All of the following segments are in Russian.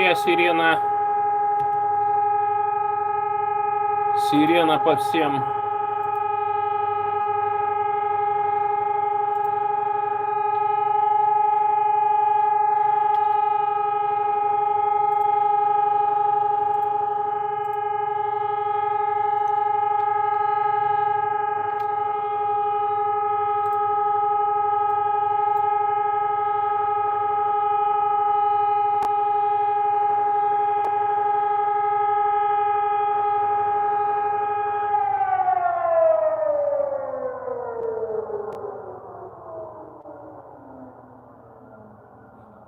моя сирена. Сирена по всем.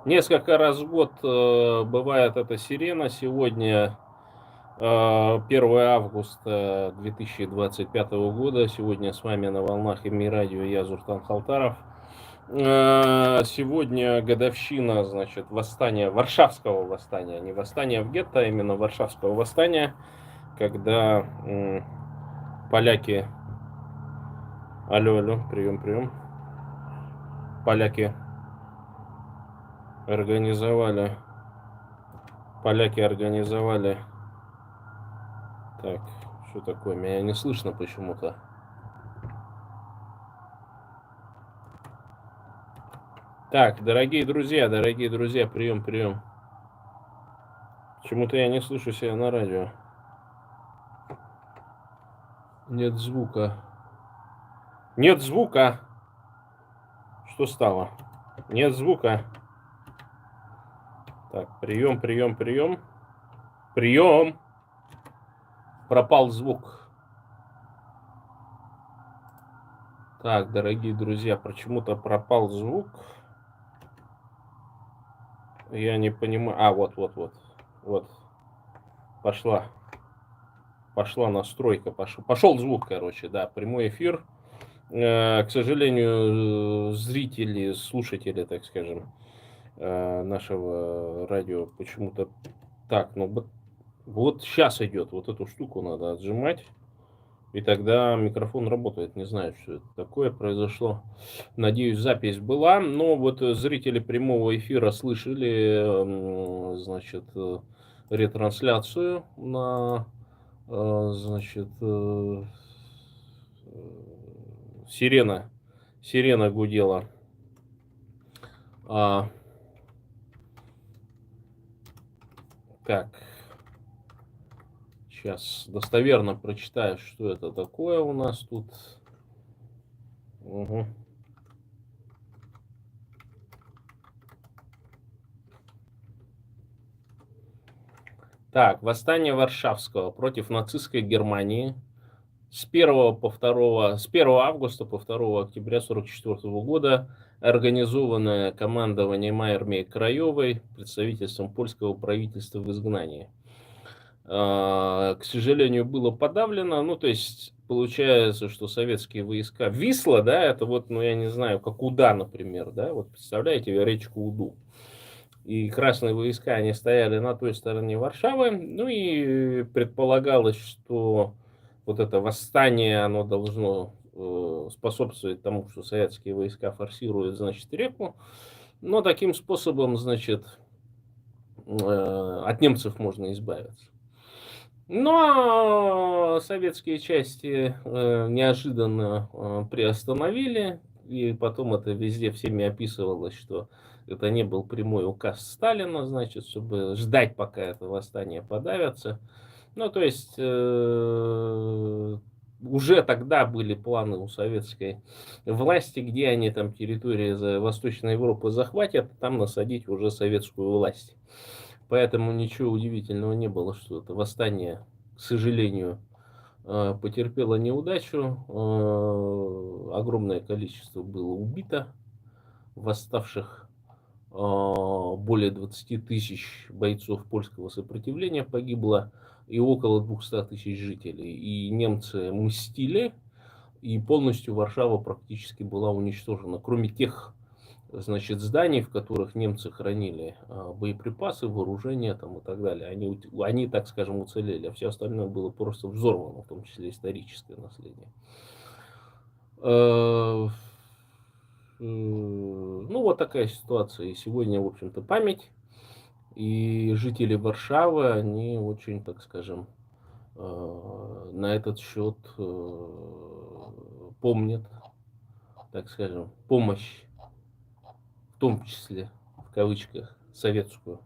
Несколько раз в год бывает эта сирена. Сегодня 1 августа 2025 года. Сегодня с вами на волнах МИ радио я, Зуртан Халтаров. Сегодня годовщина, значит, восстания, Варшавского восстания. Не восстания в гетто, а именно Варшавского восстания, когда поляки... Алло, алло, прием. Поляки организовали... Так, что такое? Меня не слышно почему-то. Так, дорогие друзья, прием. Почему-то я не слышу себя на радио. Нет звука. Что стало? Нет звука. Так, прием. Пропал звук. Так, дорогие друзья, почему-то пропал звук. Я не понимаю. Вот. Пошла настройка. Пошел звук, короче, да. Прямой эфир. К сожалению, зрители, слушатели, так скажем, нашего радио почему-то так, вот сейчас идет, вот эту штуку надо отжимать, и тогда микрофон работает. Не знаю, что это такое произошло. Надеюсь, запись была, но вот зрители прямого эфира слышали, значит, ретрансляцию на, значит, сирена гудела. Так, сейчас достоверно прочитаю, что это такое у нас тут. Угу. Так, восстание Варшавского против нацистской Германии с 1 августа по 2 октября 1944 года, организованное командованием армии Краевой представительством польского правительства в изгнании. К сожалению, было подавлено. Ну, то есть, получается, что советские войска... Висла, да, это вот, ну, я не знаю, как Уда, например, да, вот представляете, речку Уду. И красные войска, они стояли на той стороне Варшавы. Ну, и предполагалось, что вот это восстание, оно должно способствовать тому, что советские войска форсируют, значит, реку. Но таким способом, значит, от немцев можно избавиться. Но советские части неожиданно приостановили, и потом это везде всеми описывалось, что это не был прямой указ Сталина, значит, чтобы ждать, пока это восстание подавится. Ну, то есть, уже тогда были планы у советской власти, где они там территории Восточной Европы захватят, там насадить уже советскую власть. Поэтому ничего удивительного не было, что это восстание, к сожалению, потерпело неудачу. Огромное количество было убито восставших. Более 20 тысяч бойцов польского сопротивления погибло и около 200 тысяч жителей. И немцы мстили, и полностью Варшава практически была уничтожена, кроме тех, значит, зданий, в которых немцы хранили боеприпасы, вооружение там, и так далее. Они, так скажем, уцелели, а все остальное было просто взорвано, в том числе историческое наследие. Ну, вот такая ситуация. И сегодня, в общем-то, память И жители Варшавы, они очень, так скажем, на этот счет помнят, так скажем, помощь, в том числе, в кавычках, советскую.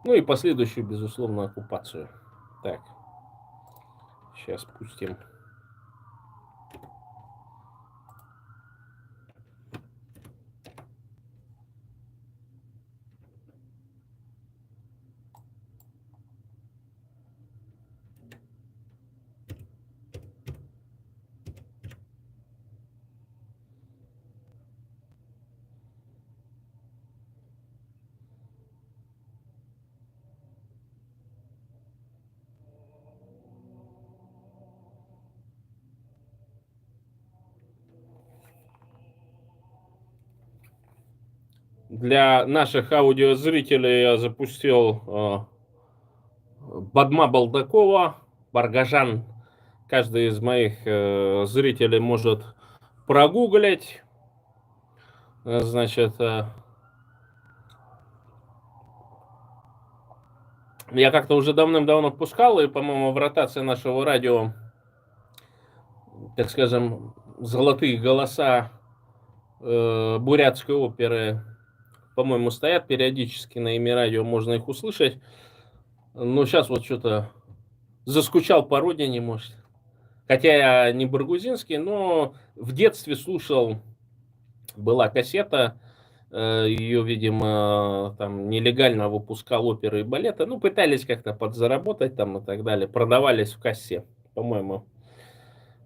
Ну и последующую, безусловно, оккупацию. Так, сейчас пустим. Для наших аудиозрителей я запустил Бадма Балдакова, Баргажан. Каждый из моих зрителей может прогуглить. Значит, я как-то уже давным-давно пускал, и, по-моему, в ротации нашего радио, так скажем, золотые голоса бурятской оперы, по-моему, стоят периодически на Ими радио, можно их услышать. Но сейчас вот что-то заскучал по родине, может. Хотя я не баргузинский, но в детстве слушал, была кассета, ее, видимо, там нелегально выпускал оперы и балеты. Ну, пытались как-то подзаработать там и так далее. Продавались в кассе, по-моему.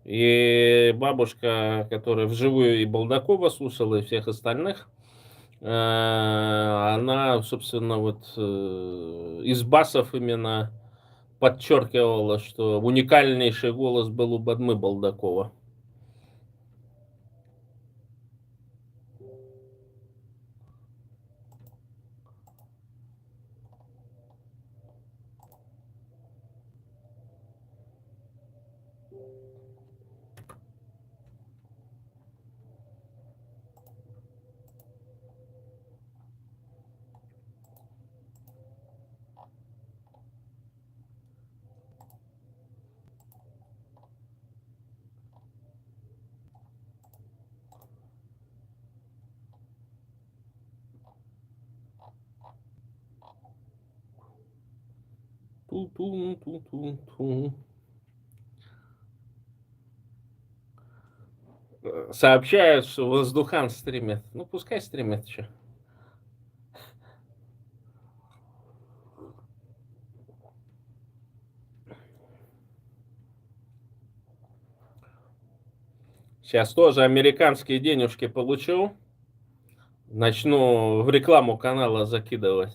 И бабушка, которая вживую и Балдакова слушала, и всех остальных, она, собственно, вот из басов именно подчеркивала, что уникальнейший голос был у Бадмы Балдакова. Ту-ту-ту-ту-ту. Сообщают, что воздухан стримит. Ну, пускай стримит еще. Сейчас тоже американские денежки получу. Начну в рекламу канала закидывать.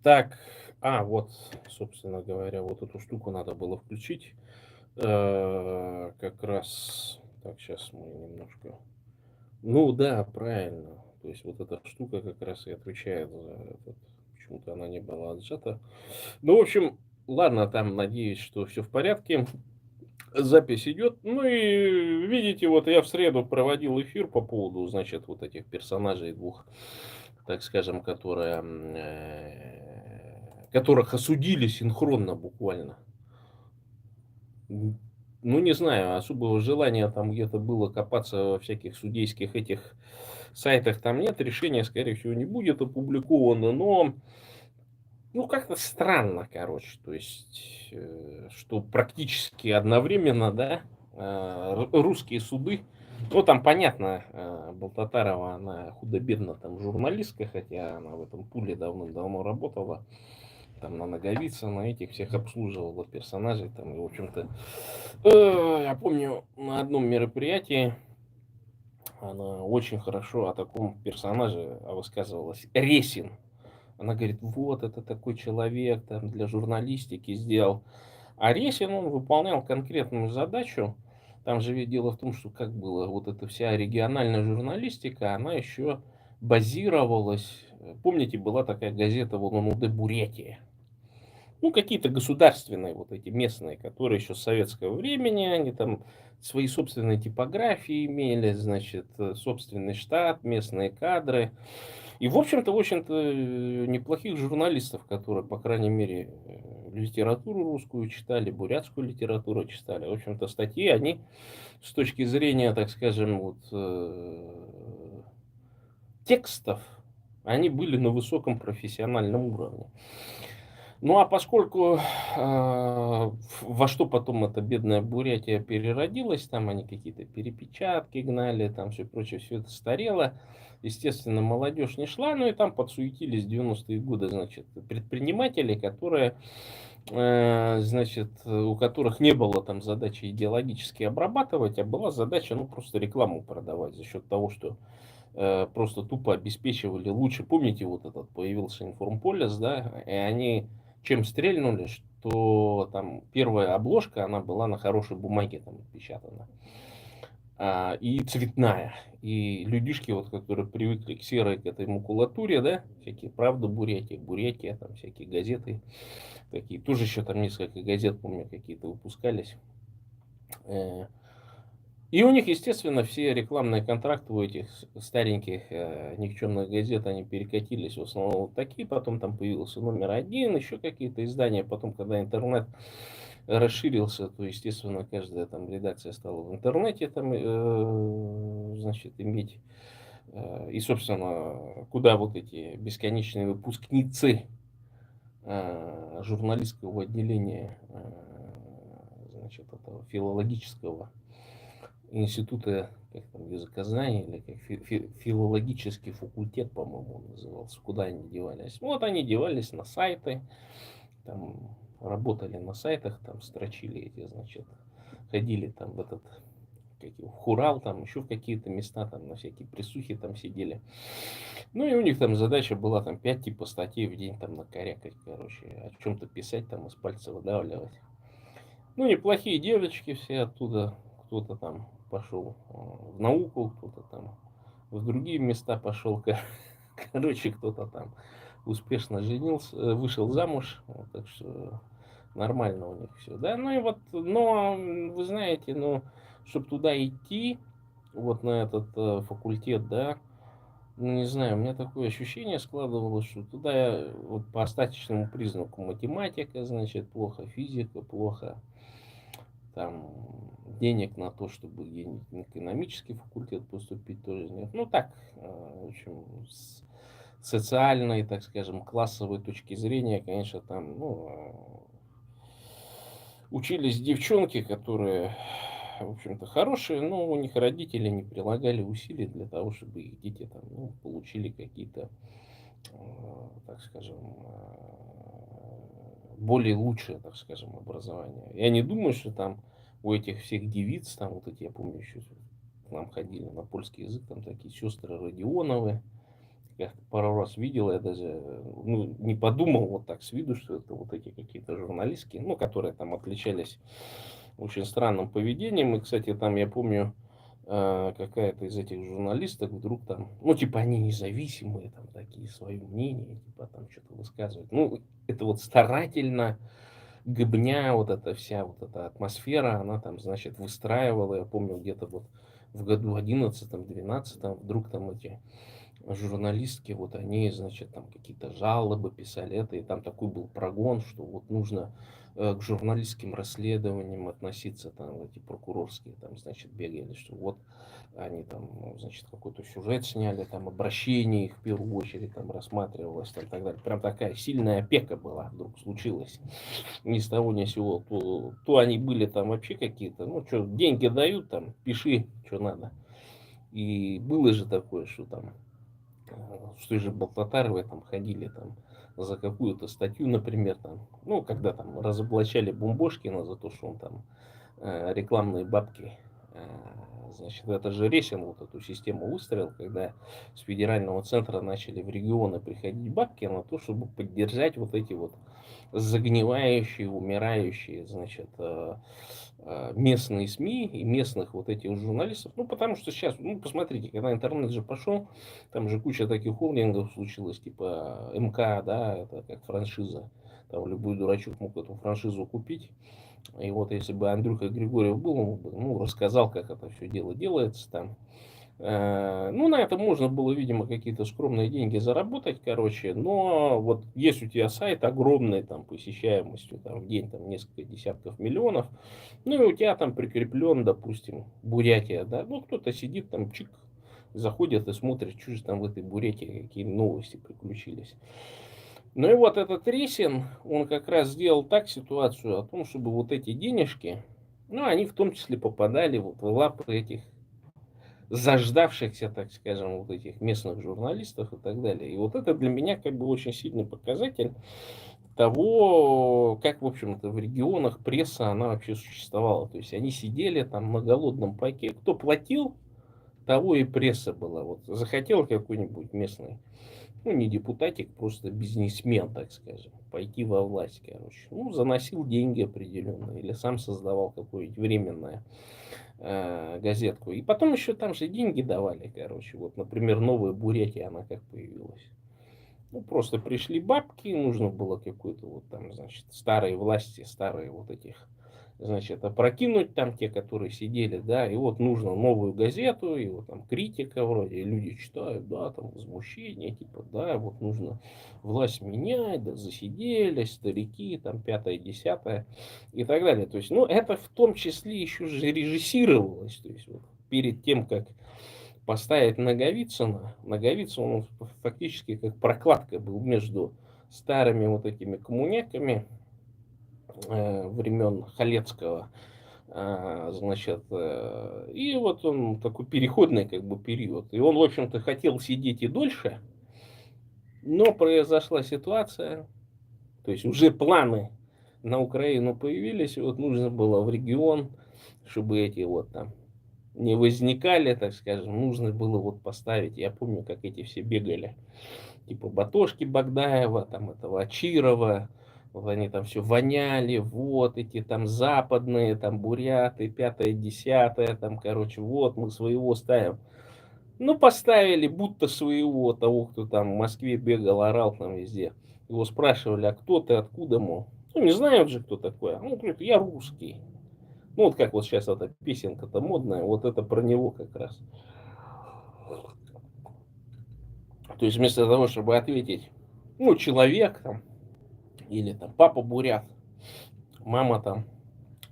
Так, вот, собственно говоря, вот эту штуку надо было включить. Как раз... Так, сейчас мы немножко... Ну да, правильно. То есть вот эта штука как раз и отвечает за этот. Почему-то она не была отжата. Ну, в общем, ладно, там надеюсь, что все в порядке. Запись идет. Ну и видите, вот я в среду проводил эфир по поводу, значит, вот этих персонажей двух, так скажем, которых осудили синхронно буквально. ну, не знаю, особого желания там где-то было копаться во всяких судейских этих сайтах там нет, решение, скорее всего, не будет опубликовано, но, ну, как-то странно, короче, то есть, что практически одновременно, да, русские суды, ну, там, понятно, Болтатарова, она худо-бедно там журналистка, хотя она в этом пуле давным-давно работала, там на Наговицына, на этих всех обслуживала персонажей, там, и, в общем-то, я помню, на одном мероприятии она очень хорошо о таком персонаже высказывалась. Ресин. Она говорит, вот это такой человек там для журналистики сделал. А Ресин, он выполнял конкретную задачу. Там же ведь дело в том, что как было, вот эта вся региональная журналистика, она еще базировалась. Помните, была такая газета ВНУД «Бурятия». Ну, какие-то государственные вот эти местные, которые еще с советского времени, они там свои собственные типографии имели, значит, собственный штат, местные кадры. И, в общем-то, неплохих журналистов, которые, по крайней мере, литературу русскую читали, бурятскую литературу читали. В общем-то, статьи, они с точки зрения, так скажем, вот, текстов, они были на высоком профессиональном уровне. Ну, а поскольку во что потом эта бедная Бурятия переродилась, там они какие-то перепечатки гнали, там все прочее, все это старело. Естественно, молодежь не шла, ну и там подсуетились в 90-е годы, значит, предприниматели, которые, значит, у которых не было там задачи идеологически обрабатывать, а была задача, ну, просто рекламу продавать за счет того, что просто тупо обеспечивали лучше. Помните, вот этот появился Информполис, да, и они чем стрельнули, что там первая обложка, она была на хорошей бумаге там отпечатана. И цветная. И людишки, вот, которые привыкли к серой к этой макулатуре, да, всякие «Правда Бурятия», «Бурятия», там всякие газеты такие. Тоже еще там несколько газет, помню, какие-то выпускались. И у них, естественно, все рекламные контракты у этих стареньких никчемных газет, они перекатились в основном вот такие, потом там появился номер 1, еще какие-то издания, потом, когда интернет расширился, то, естественно, каждая там редакция стала в интернете там, значит, иметь, и, собственно, куда вот эти бесконечные выпускницы журналистского отделения, значит, этого филологического института, как там, языкознания, или как филологический факультет, по-моему, он назывался. Куда они девались? Вот они девались на сайты, там работали на сайтах, там строчили эти, значит, ходили там в этот, в Хурал, там еще в какие-то места, там на всякие присухи там сидели. Ну и у них там задача была там 5 типа статей в день там накорякать, короче, о чем-то писать, там из пальца выдавливать. Ну, неплохие девочки все оттуда, кто-то там пошел в науку, кто-то там в другие места пошел, короче, кто-то там успешно женился, вышел замуж, вот, так что нормально у них все, да, ну и вот, но вы знаете, ну, чтобы туда идти, вот на этот факультет, да, ну, не знаю, у меня такое ощущение складывалось, что туда вот по остаточному признаку математика, значит, плохо, физика плохо, там денег на то, чтобы где-нибудь на экономический факультет поступить, тоже нет. Ну так, в общем, с социальной, так скажем, классовой точки зрения, конечно, там, ну, учились девчонки, которые, в общем-то, хорошие, но у них родители не прилагали усилий для того, чтобы их дети там, ну, получили какие-то, так скажем, более лучшее, так скажем, образование. Я не думаю, что там у этих всех девиц, там вот эти, я помню, еще к нам ходили на польский язык, там такие сестры Родионовы, я пару раз видел, я даже ну, не подумал вот так с виду, что это вот эти какие-то журналистки, ну, которые там отличались очень странным поведением. И, кстати, там, я помню, какая-то из этих журналисток вдруг там, ну, типа, они независимые, там, такие, свое мнение, типа, там, что-то высказывают. Ну, это вот старательно гыбня, вот эта вся вот эта атмосфера, она там, значит, выстраивала, я помню, где-то вот в году 11-12 вдруг там эти журналистки, вот они, значит, там какие-то жалобы писали, это, и там такой был прогон, что вот нужно к журналистским расследованиям относиться, там, эти прокурорские, там, значит, бегали, что вот они там, ну, значит, какой-то сюжет сняли, там, обращение их в первую очередь там рассматривалось, там, и так далее. Прям такая сильная опека была вдруг случилась. Ни с того ни с сего. То они были там вообще какие-то, ну, что, деньги дают, там, пиши, что надо. И было же такое, что там с той же Балтатаровой там ходили там за какую-то статью, например, там, ну, когда там разоблачали Бумбошкина за то, что он там рекламные бабки, э, значит, это же Ресин вот эту систему выстроил, когда с федерального центра начали в регионы приходить бабки на то, чтобы поддержать вот эти вот загнивающие, умирающие, значит, местные СМИ и местных вот этих журналистов. Ну, потому что сейчас, ну, посмотрите, когда интернет же пошел, там же куча таких холдингов случилось, типа МК, да, это как франшиза. Там любой дурачок мог эту франшизу купить. И вот если бы Андрюха Григорьев был, он бы, ну, рассказал, как это все дело делается там. Ну, на это можно было, видимо, какие-то скромные деньги заработать, короче. Но вот есть у тебя сайт огромный, там, посещаемостью, там, в день, там, несколько десятков миллионов. Ну, и у тебя там прикреплен, допустим, Бурятия, да. Ну, кто-то сидит там, чик, заходит и смотрит, что же там в этой Бурятии, какие новости приключились. Ну и вот этот Ресин, он как раз сделал так ситуацию о том, чтобы вот эти денежки, ну, они в том числе попадали вот в лапы этих заждавшихся, так скажем, вот этих местных журналистов и так далее. И вот это для меня как бы очень сильный показатель того, как, в общем-то, в регионах пресса, она вообще существовала. То есть они сидели там на голодном пайке. Кто платил, того и пресса была. Вот захотел какой-нибудь местный, ну, не депутатик, просто бизнесмен, так скажем, пойти во власть, короче. Ну, заносил деньги определенные или сам создавал какое-нибудь временное газетку. И потом еще там же деньги давали, короче. Вот, например, Новая Бурятия, она как появилась. Ну, просто пришли бабки, нужно было какой-то вот там, значит, старые власти, старые вот этих, значит, опрокинуть там те, которые сидели, да, и вот нужно новую газету, и вот там критика вроде, и люди читают, да, там возмущение, типа, да, вот нужно власть менять, да, засиделись, старики, там, пятое, десятое, и так далее. То есть, ну, это в том числе еще же режиссировалось, то есть, вот, перед тем, как поставить Наговицына. Наговицын, он фактически как прокладка был между старыми вот этими коммуняками времен Халецкого, значит, и вот он такой переходный как бы период. И он, в общем-то, хотел сидеть и дольше, но произошла ситуация, то есть уже планы на Украину появились, и вот нужно было в регион, чтобы эти вот там не возникали, так скажем, нужно было вот поставить. Я помню, как эти все бегали, типа Батошки Багдаева, там этого Ачирова, вот они там все воняли, вот эти там западные, там буряты, пятое, десятое, там, короче, вот мы своего ставим. Ну, поставили будто своего того, кто там в Москве бегал, орал там везде. Его спрашивали, а кто ты, откуда, мол. Ну, не знают же, кто такой. Он говорит, я русский. Ну, вот как вот сейчас эта песенка-то модная, вот это про него как раз. То есть вместо того, чтобы ответить, ну, человек там, или там папа бурят, мама там,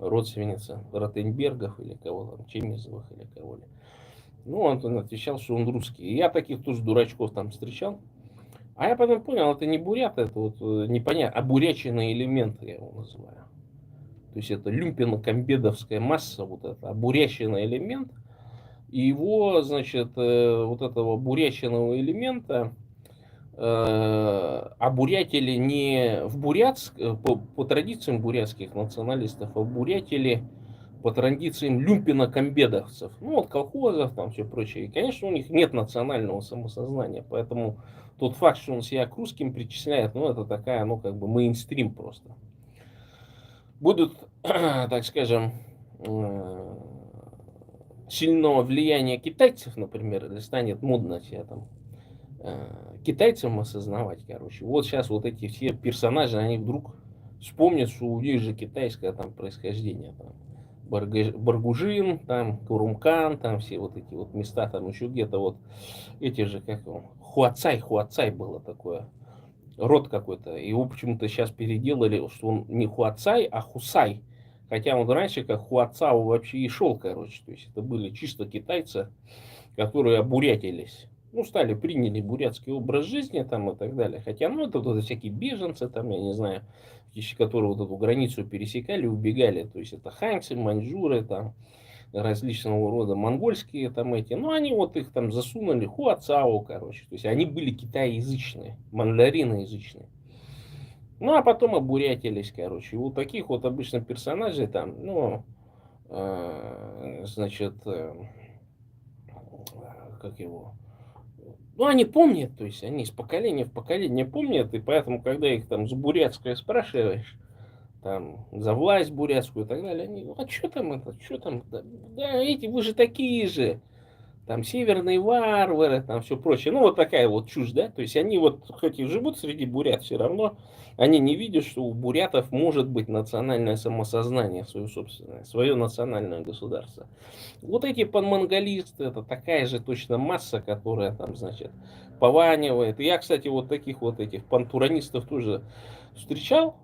родственница Ротенбергов или кого там, Чемизовых или кого-то. Ну, он отвечал, что он русский. И я таких тоже дурачков там встречал. А я потом понял, это не бурят, это вот непонятно, а бурячный элемент я его называю. То есть это люмпино-комбедовская масса, вот это, обурященный элемент. И его, значит, вот этого бурячного элемента обурятили не в Бурятск, по традициям бурятских националистов, а обурятили по традициям люмпино-комбедовцев. Ну, вот колхозов, там все прочее. И, конечно, у них нет национального самосознания, поэтому тот факт, что он себя к русским причисляет, ну, это такая, ну, как бы мейнстрим просто. Будут, так скажем, сильного влияния китайцев, например, или станет модно себя там китайцам осознавать, короче. Вот сейчас вот эти все персонажи, они вдруг вспомнят, что у них же китайское там происхождение. Там, Баргужин, там, Курумкан, там все вот эти вот места, там еще где-то вот эти же, как он, Хуацай было такое. Род какой-то. Его почему-то сейчас переделали, что он не Хуацай, а Хусай. Хотя он раньше как Хуацао вообще и шел, короче. То есть это были чисто китайцы, которые обурятились. Ну, приняли бурятский образ жизни там и так далее. Хотя, ну, это вот всякие беженцы там, я не знаю, которые вот эту границу пересекали, убегали. То есть это ханьцы, маньчжуры там, различного рода монгольские там эти. Ну, они вот их там засунули, хуацао, короче. То есть они были китаеязычные, мандариноязычные. Ну, а потом обурятились, короче. И вот таких вот обычно персонажей там, ну, значит, как его, ну, они помнят, то есть они из поколения в поколение помнят, и поэтому, когда их там за бурятское спрашиваешь, там, за власть бурятскую и так далее, они, а что там это, что там, да, эти, вы же такие же, там северные варвары, там все прочее. Ну, вот такая вот чушь, да. То есть они вот, хоть и живут среди бурят, все равно они не видят, что у бурятов может быть национальное самосознание свое собственное, свое национальное государство. Вот эти панмонголисты, это такая же точно масса, которая там, значит, пованивает. И я, кстати, вот таких вот этих пантуранистов тоже встречал.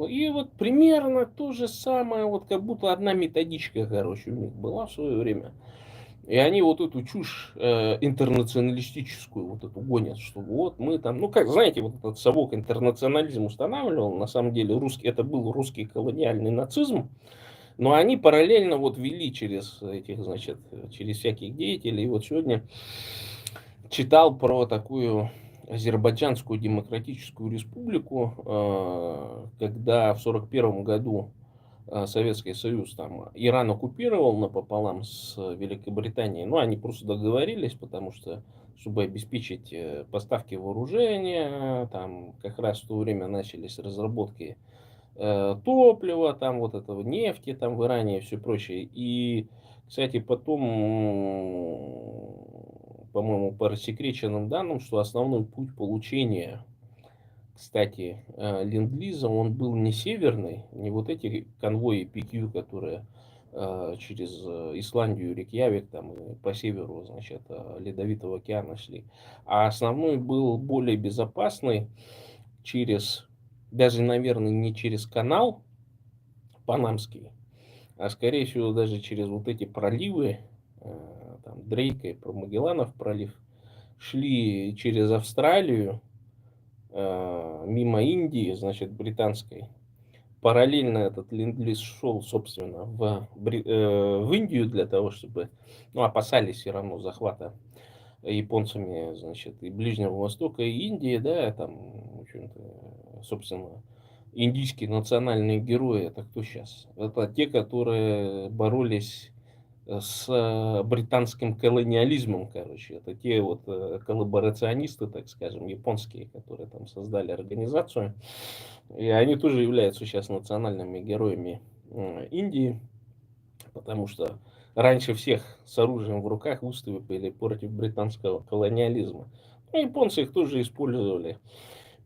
И вот примерно то же самое, вот как будто одна методичка, короче, у них была в свое время. И они вот эту чушь интернационалистическую вот эту гонят, что вот мы там, ну как, знаете, вот этот совок интернационализм устанавливал, на самом деле русский, это был русский колониальный нацизм, но они параллельно вот вели через этих, значит, через всяких деятелей. И вот сегодня читал про такую Азербайджанскую демократическую республику, когда в 1941 году Советский Союз там Иран оккупировал напополам с Великобританией. Ну, они просто договорились, потому что, чтобы обеспечить поставки вооружения, там как раз в то время начались разработки топлива, там вот этого нефти, там в Иране и все прочее. И, кстати, потом, по-моему, по рассекреченным данным, что основной путь получения, кстати, ленд-лиза, он был не северный, не вот эти конвои PQ, которые через Исландию, Рейкьявик, там и по северу, значит, Ледовитого океана шли. А основной был более безопасный через, даже, наверное, не через канал Панамский, а скорее всего даже через вот эти проливы, там Дрейка и Магелланов пролив, шли через Австралию, мимо Индии, значит, британской. Параллельно этот ленд-лиз шел, собственно, в Индию для того, чтобы, ну, опасались все равно захвата японцами, значит, и Ближнего Востока, и Индии, да, там, в общем-то, собственно, индийские национальные герои, это кто сейчас? Это те, которые боролись с британским колониализмом, короче. Это те вот коллаборационисты, так скажем, японские, которые там создали организацию. И они тоже являются сейчас национальными героями Индии, потому что раньше всех с оружием в руках выступили против британского колониализма. Ну, японцы их тоже использовали.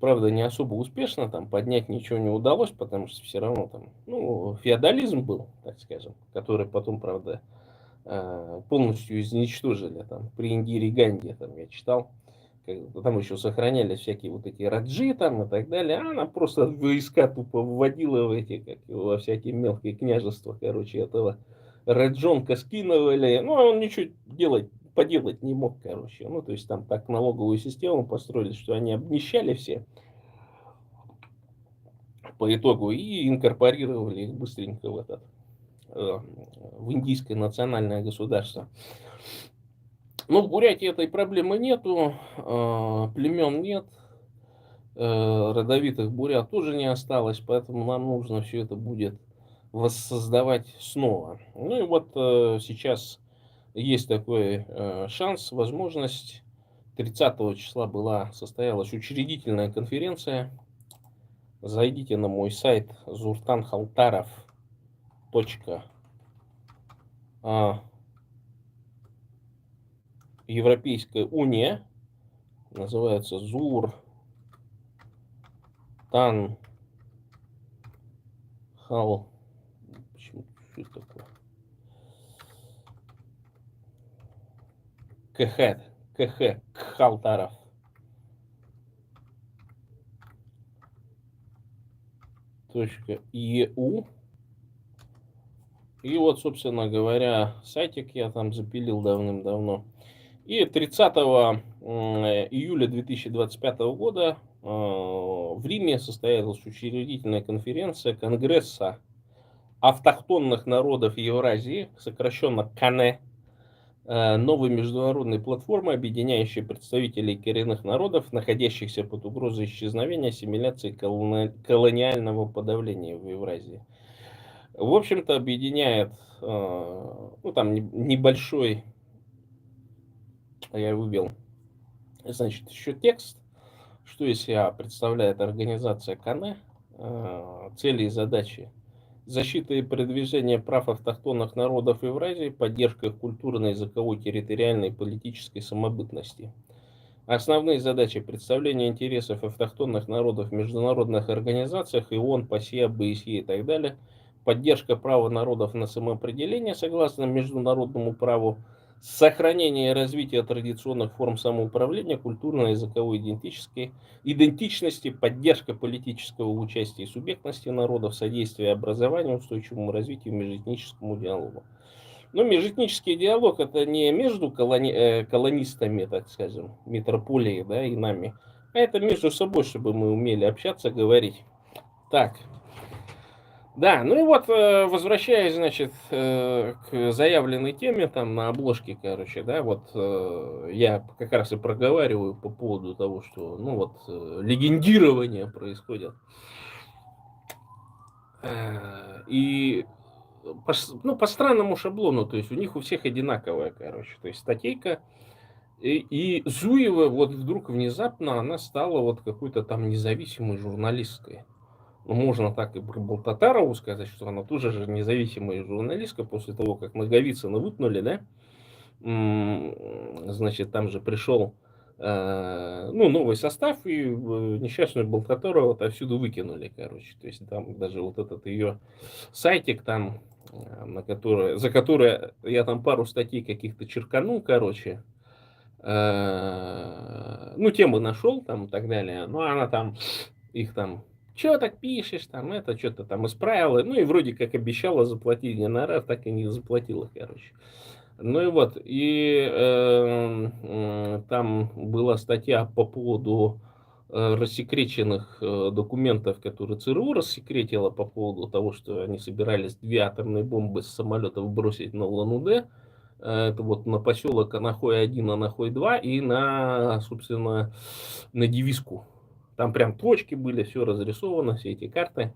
Правда, не особо успешно, там поднять ничего не удалось, потому что все равно там, ну, феодализм был, так скажем, который потом, правда, полностью изничтожили там при Индире Ганди, там я читал, там еще сохранялись всякие вот эти раджи там и так далее, а она просто войска тупо вводила в эти, как его, во всякие мелкие княжества, короче, этого раджонка скидывали, ну, а он ничего поделать не мог, короче, ну, то есть там так налоговую систему построили, что они обнищали все по итогу и инкорпорировали их быстренько в индийское национальное государство. Ну, в Бурятии этой проблемы нету, племен нет, родовитых бурят тоже не осталось, поэтому нам нужно все это будет воссоздавать снова. Ну и вот сейчас есть такой шанс, возможность. 30 числа состоялась учредительная конференция. Зайдите на мой сайт zurtanhaltarov.Европейская уния, называется Зуртан Хал. Почему что это такое? КХ. КХ Кхалтаров. .eu. И вот, собственно говоря, сайтик я там запилил давным-давно. И 30 июля 2025 года в Риме состоялась учредительная конференция Конгресса автохтонных народов Евразии, сокращенно КАНЕ, новой международной платформы, объединяющей представителей коренных народов, находящихся под угрозой исчезновения, ассимиляции, колониального подавления в Евразии. В общем-то, объединяет, ну, там небольшой, я вывел, значит, еще текст, что из себя представляет организация КАНЕ, цели и задачи: защита и продвижение прав автохтонных народов Евразии, поддержка их культурной, языковой, территориальной и политической самобытности. Основные задачи: представление интересов автохтонных народов в международных организациях ООН, ПАСЕ, ОБСЕ и так далее, поддержка права народов на самоопределение согласно международному праву, сохранение и развитие традиционных форм самоуправления, культурной, языковой идентичности, поддержка политического участия и субъектности народов, содействие образованию, устойчивому развитию, межэтническому диалогу. Но межэтнический диалог — это не между колонистами, так скажем, метрополией, да, и нами, а это между собой, чтобы мы умели общаться, говорить. Так. Да, ну и вот, возвращаясь, значит, к заявленной теме, там на обложке, короче, да, вот я как раз и проговариваю по поводу того, что, ну вот, легендирование происходит. И по странному шаблону, то есть у них у всех одинаковая, короче, то есть статейка. И Зуева вот вдруг внезапно она стала вот какой-то там независимой журналисткой. Ну, можно так и про Болтатарову сказать, что она тоже же независимая журналистка после того, как Наговицына выпнули, да? Значит, там же пришел ну, новый состав, и несчастную Болтатарову отовсюду выкинули, короче. То есть там даже вот этот ее сайтик там, за который я там пару статей каких-то черканул, короче, ну, темы нашел там и так далее. Ну, она там, их там, что так пишешь, там, это, что-то там исправила. Ну, и вроде как обещала заплатить гонорар, так и не заплатила, короче. Ну, и вот, и там была статья по поводу рассекреченных документов, которые ЦРУ рассекретила по поводу того, что они собирались 2 атомные бомбы с самолетов бросить на Улан-Удэ. Это вот на поселок Анахой-1, Анахой-2 и на, собственно, на Девиску. Там прям точки были, все разрисовано, все эти карты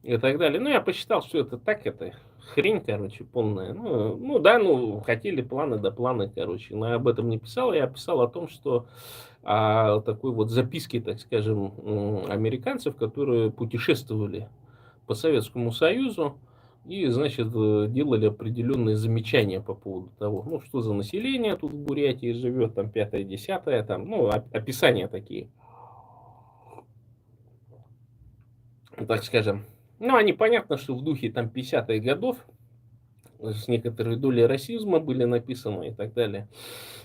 и так далее. Ну, я посчитал, что это так, это хрень, короче, полная. Ну да, ну, хотели планы, да планы, короче. Но я об этом не писал, я писал о том, что такой вот записки, так скажем, американцев, которые путешествовали по Советскому Союзу, и, значит, делали определенные замечания по поводу того, ну, что за население тут в Бурятии живет, там, 5-10, там, ну, описания такие, так скажем. Ну, они, понятно, что в духе, там, 50-х годов, с некоторой долей расизма были написаны и так далее.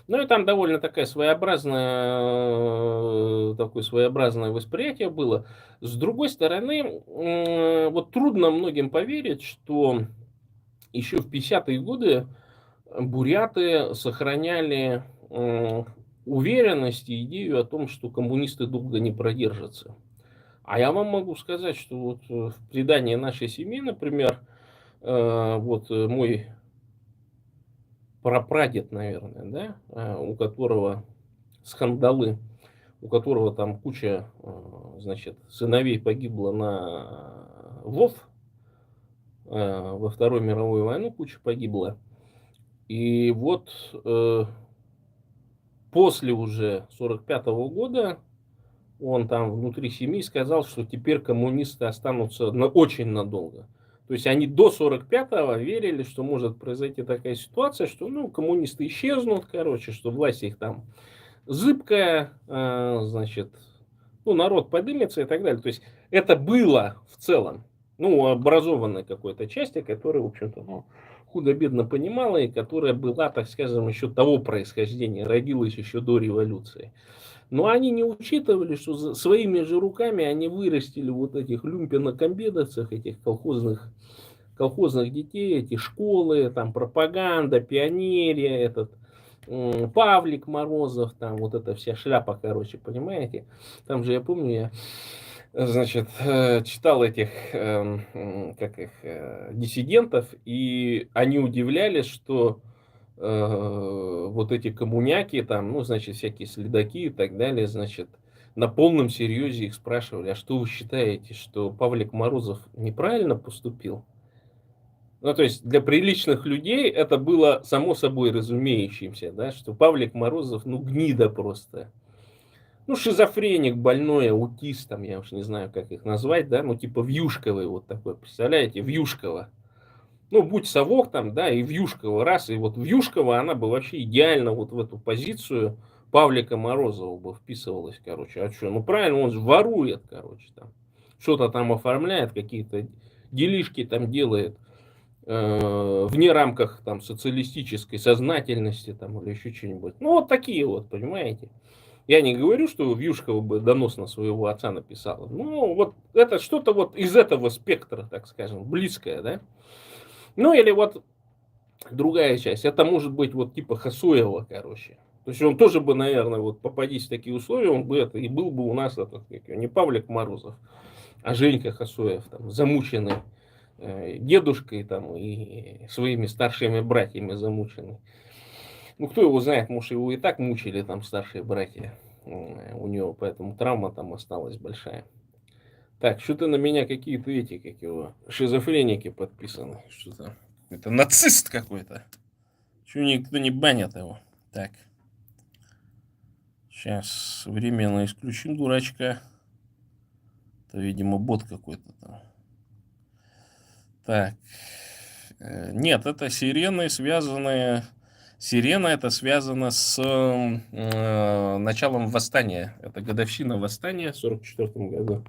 Ну, и там довольно такое своеобразное восприятие было. С другой стороны, вот трудно многим поверить, что еще в 50-е годы буряты сохраняли уверенность и идею о том, что коммунисты долго не продержатся. А я вам могу сказать, что вот в предании нашей семьи, например, вот мой прапрадед, наверное, да, у которого скандалы, у которого там куча, значит, сыновей погибло на ВОВ, во Вторую мировую войну куча погибла. И вот после уже 45-го года он там внутри семьи сказал, что теперь коммунисты останутся очень надолго. То есть они до 45-го верили, что может произойти такая ситуация, что, ну, коммунисты исчезнут, короче, что власть их там зыбкая, значит, ну, народ подымется и так далее. То есть это было в целом, ну, у образованной какой-то части, которая, в общем-то, ну, худо-бедно понимала и которая была, так скажем, еще того происхождения, родилась еще до революции. Но они не учитывали, что своими же руками они вырастили вот этих люмпинокомбедовцев, этих колхозных детей, эти школы, там пропаганда, пионерия, этот Павлик Морозов, там вот эта вся шляпа, короче, понимаете? Там же, я помню, значит, читал этих, как их, диссидентов, и они удивлялись, что вот эти коммуняки, там, ну, значит, всякие следаки и так далее, значит, на полном серьезе их спрашивали, а что вы считаете, что Павлик Морозов неправильно поступил? Ну, то есть для приличных людей это было само собой разумеющимся, да, что Павлик Морозов, ну, гнида просто. Ну, шизофреник, больной, аутист, там, я уж не знаю, как их назвать, да, ну, типа Вьюшковый вот такой, представляете, Вьюшкова. Ну, будь совок там, да, и Вьюшкова раз, и вот Вьюшкова, она бы вообще идеально вот в эту позицию Павлика Морозова бы вписывалась, короче. А что, ну, правильно, он же ворует, короче, там. Что-то там оформляет, какие-то делишки там делает вне рамках там социалистической сознательности там или еще что-нибудь. Ну, вот такие вот, понимаете. Я не говорю, что Вьюшкова бы доносно своего отца написала. Ну, вот это что-то вот из этого спектра, так скажем, близкое, да. Ну, или вот другая часть. Это может быть вот типа Хасуева, короче. То есть он тоже бы, наверное, вот попадись в такие условия, он бы это, и был бы у нас этот, не Павлик Морозов, а Женька Хасуев, там, замученный дедушкой там и своими старшими братьями замученный. Ну, кто его знает, может, его и так мучили там старшие братья у него, поэтому травма там осталась большая. Так, что-то на меня какие-то эти, как его, шизофреники подписаны. Что-то это нацист какой-то. Чего никто не банят его. Так. Сейчас временно исключим дурачка. Это, видимо, бот какой-то там. Так. Нет, это сирены, связанные... Сирена это связано с началом восстания. Это годовщина восстания в 1944 году.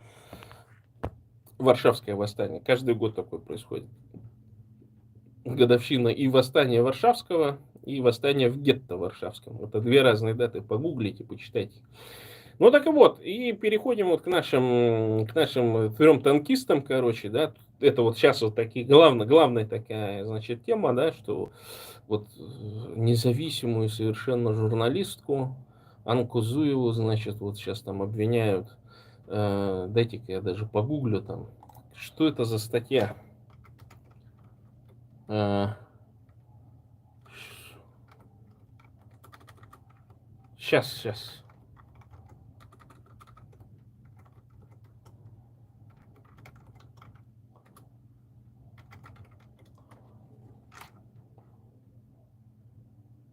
Варшавское восстание. Каждый год такое происходит. Годовщина и восстания Варшавского, и восстания в гетто Варшавском. Это две разные даты. Погуглите, почитайте. Ну так и вот, и переходим вот к нашим трем танкистам, короче, да. Это вот сейчас вот такие главная такая, значит, тема, да, что вот независимую совершенно журналистку Анку Зуеву, значит, вот сейчас там обвиняют. Дайте-ка я даже погуглю там, что это за статья. Сейчас.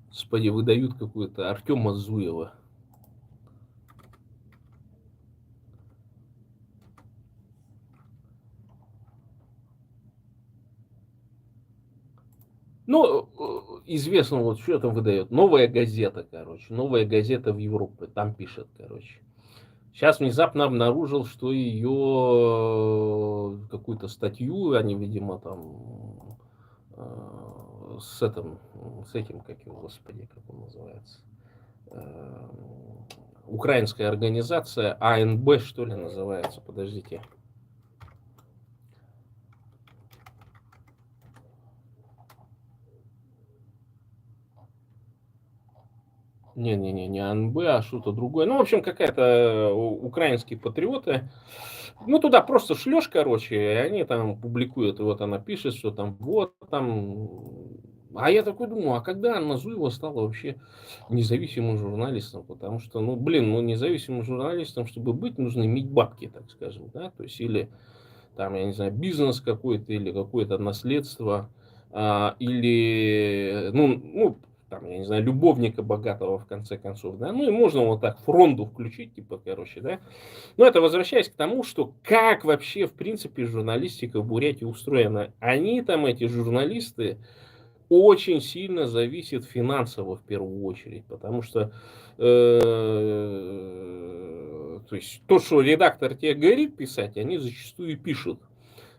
Господи, выдают какую-то Артема Зуева. Ну, известно, вот что там выдает. Новая газета, короче. Новая газета в Европе. Там пишет, короче. Сейчас внезапно обнаружил, что ее какую-то статью, они, видимо, там с этим, как его, господи, как он называется, украинская организация, АНБ, что ли, называется, подождите. Не АНБ, а что-то другое. Ну, в общем, какая-то украинские патриоты. Ну, туда просто шлешь, короче, и они там публикуют. И вот она пишет, что там вот там. А я такой думаю, а когда Анна Зуева стала вообще независимым журналистом? Потому что, ну, блин, ну, независимым журналистом, чтобы быть, нужно иметь бабки, так скажем, да, то есть, или там, я не знаю, бизнес какой-то, или какое-то наследство, или, ну, там, я не знаю, любовника богатого, в конце концов, да, ну, и можно вот так фронту включить, типа, короче, да. Но это возвращаясь к тому, что как вообще, в принципе, журналистика в Бурятии устроена. Они там, эти журналисты, очень сильно зависит финансово в первую очередь, потому что то есть то, что редактор тебе говорит писать, они зачастую пишут.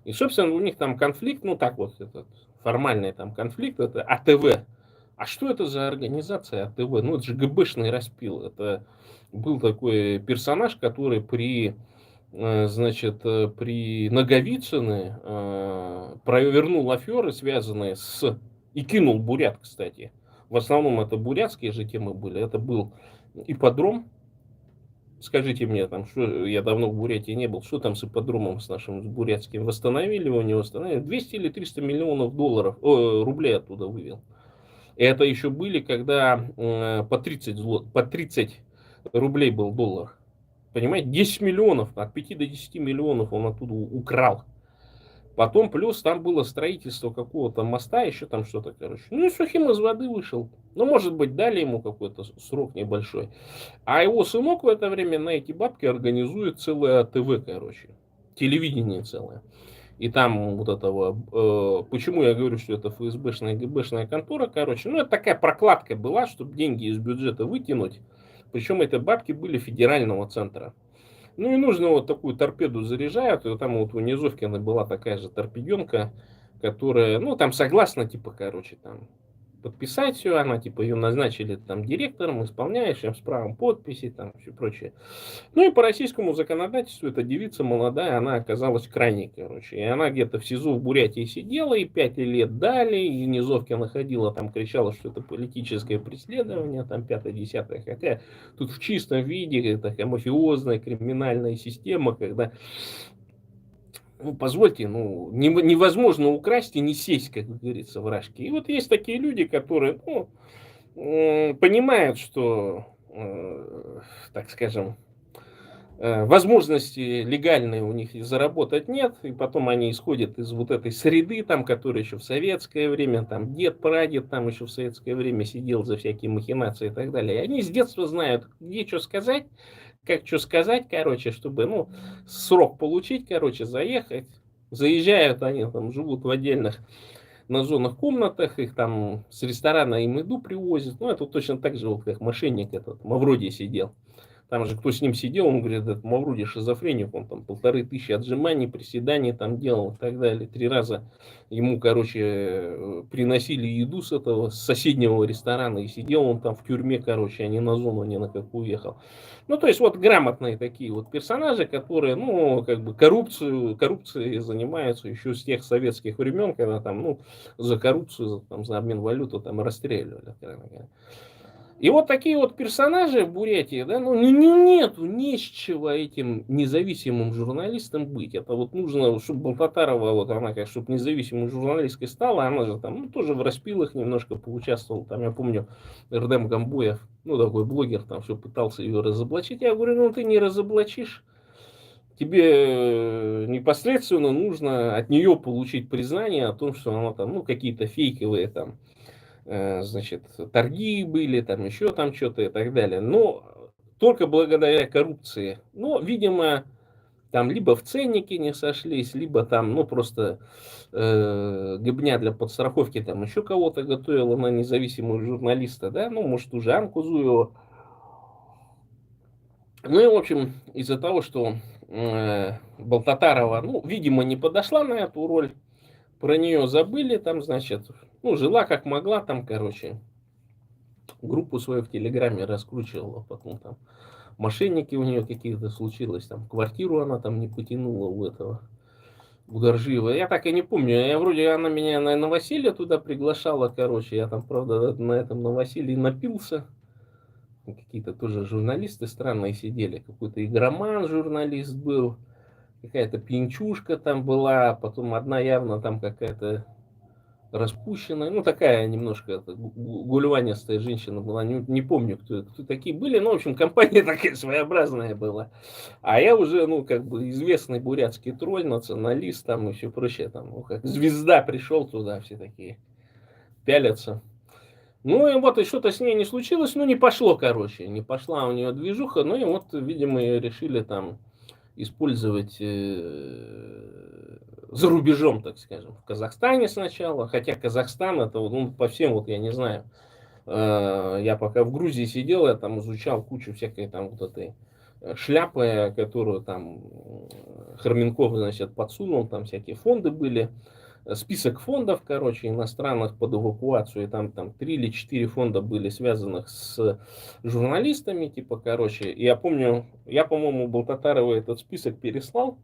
И, собственно, у них там конфликт, ну так вот, этот, формальный там конфликт, это АТВ. А что это за организация АТВ? Ну, это же ГБшный распил. Это был такой персонаж, который при Наговицыне провернул аферы, связанные с... И кинул бурят, кстати. В основном это бурятские же темы были. Это был ипподром. Скажите мне, там, что я давно в Бурятии не был, что там с ипподромом с нашим с бурятским? Восстановили его, не восстановили? 200 или 300 миллионов рублей оттуда вывел. И это еще были, когда по 30 рублей был доллар. Понимаете, 10 миллионов, от 5 до 10 миллионов он оттуда украл. Потом плюс там было строительство какого-то моста, еще там что-то, короче. Ну и сухим из воды вышел. Ну, может быть, дали ему какой-то срок небольшой. А его сынок в это время на эти бабки организует целое ТВ, короче. Телевидение целое. И там вот этого... почему я говорю, что это ФСБшная, ГБшная контора, короче. Ну, это такая прокладка была, чтобы деньги из бюджета вытянуть. Причем это бабки были федерального центра. Ну и нужно вот такую торпеду заряжают. И там вот у Низовкина была такая же торпеденка, которая, ну там согласна, типа, короче, там подписать все, она типа ее назначили там директором, исполняющим с правом подписи, там все прочее. Ну и по российскому законодательству эта девица молодая, она оказалась крайней, короче. И она где-то в СИЗО в Бурятии сидела, и 5 лет дали, и Низовкина ходила, там кричала, что это политическое преследование, там 5-10. Хотя тут в чистом виде такая мафиозная криминальная система, когда, ну, позвольте, ну, невозможно украсть и не сесть, как говорится, в рашке. И вот есть такие люди, которые, ну, понимают, что, так скажем, возможности легальные у них заработать нет, и потом они исходят из вот этой среды, там, которая еще в советское время, там, дед, прадед, там еще в советское время сидел за всякие махинации и так далее. И они с детства знают, где что сказать, как что сказать, короче, чтобы, ну, срок получить, короче, заехать. Заезжают они, там, живут в отдельных на зонах комнатах, их там с ресторана им еду привозят. Ну, это точно так же, вот как мошенник этот, Мавроди сидел. Там же кто с ним сидел, он говорит, это Мавроди шизофреник, он там 1500 отжиманий, приседаний там делал и так далее. 3 раза ему, короче, приносили еду с этого, с соседнего ресторана, и сидел он там в тюрьме, короче, а не на зону, ни на какую уехал. Ну, то есть, вот грамотные такие вот персонажи, которые, ну, как бы коррупцией занимаются еще с тех советских времен, когда там, ну, за коррупцию, там, за обмен валюты там расстреливали, откровенно говоря. И вот такие вот персонажи в Бурятии, да, ну нету ни с чего этим независимым журналистам быть. Это вот нужно, чтобы Болтатарова, вот она, как чтобы независимой журналисткой стала, она же там, ну, тоже в распилах немножко поучаствовала. Там, я помню, Эрдем Гамбоев, ну, такой блогер, там все пытался ее разоблачить. Я говорю, ну, ты не разоблачишь. Тебе непосредственно нужно от нее получить признание о том, что она там, ну, какие-то фейковые там, значит, торги были, там еще там что-то и так далее. Но только благодаря коррупции. Но, видимо, там либо в ценнике не сошлись, либо там, ну, просто гыбня для подстраховки там еще кого-то готовила на независимого журналиста, да, ну, может, уже Анку Зуева. Ну и, в общем, из-за того, что Болтатарова, ну, видимо, не подошла на эту роль, про нее забыли, там, значит, ну, жила как могла, там, короче, группу свою в Телеграме раскручивала, потом там мошенники у нее какие-то случилось, там квартиру она там не потянула у этого Гударжиева. Я так и не помню, я вроде она меня на новоселье туда приглашала, короче, я там, правда, на этом новоселье напился. Какие-то тоже журналисты странные сидели, какой-то игроман журналист был, какая-то пьянчушка там была, потом одна явно там какая-то распущенная, ну такая немножко гульванистая женщина была, не помню, кто такие были, но в общем компания такая своеобразная была. А я уже, ну как бы известный бурятский тролль, националист там и все прочее, там, ну как звезда пришел туда, все такие пялятся. Ну и вот и что-то с ней не случилось, ну не пошло, короче, не пошла у нее движуха, ну и вот, видимо, ее решили там использовать за рубежом, так скажем, в Казахстане сначала, хотя Казахстан это, ну, по всем, вот я не знаю, я пока в Грузии сидел, я там изучал кучу всякой там вот этой шляпы, которую там Харменков, значит, подсунул, там всякие фонды были, список фондов, короче, иностранных под эвакуацию, и там 3 или 4 фонда были связанных с журналистами, типа, короче. И я помню, я, по-моему, Болтатарова этот список переслал,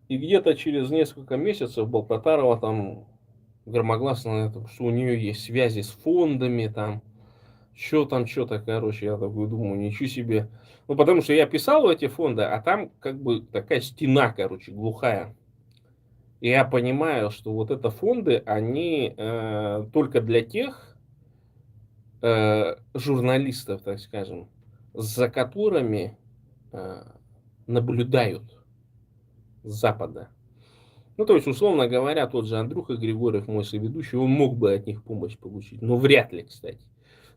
и где-то через несколько месяцев Болтатарова там громогласно, что у нее есть связи с фондами, там, что там, что-то, короче, я такой думаю, ничего себе. Ну, потому что я писал в эти фонды, а там как бы такая стена, короче, глухая. И я понимаю, что вот это фонды, они только для тех журналистов, так скажем, за которыми э, наблюдают с Запада. Ну, то есть, условно говоря, тот же Андрюха Григорьев, мой соведущий, он мог бы от них помощь получить, но вряд ли, кстати.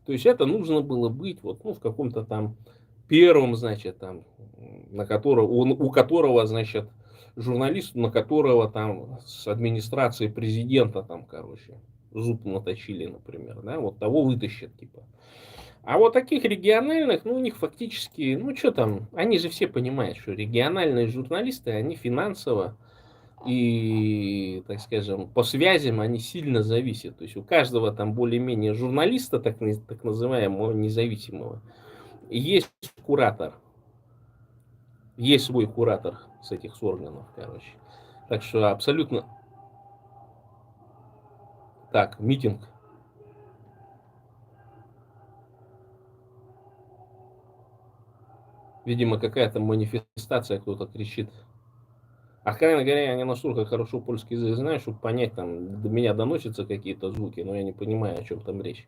То есть, это нужно было быть вот, ну, в каком-то там первом, значит, там, на которого, у которого, значит, журналист, на которого там с администрации президента там, короче, зуб наточили, например, да, вот того вытащат, типа. А вот таких региональных, ну, у них фактически, ну, что там, они же все понимают, что региональные журналисты, они финансово и, так скажем, по связям они сильно зависят. То есть у каждого там более-менее журналиста, так называемого независимого, есть куратор. Есть свой куратор с этих органов, короче. Так что абсолютно... Так, митинг. Видимо, какая-то манифестация, кто-то кричит. Откровенно говоря, я не настолько хорошо польский язык знаю, чтобы понять, там, до меня доносятся какие-то звуки, но я не понимаю, о чем там речь.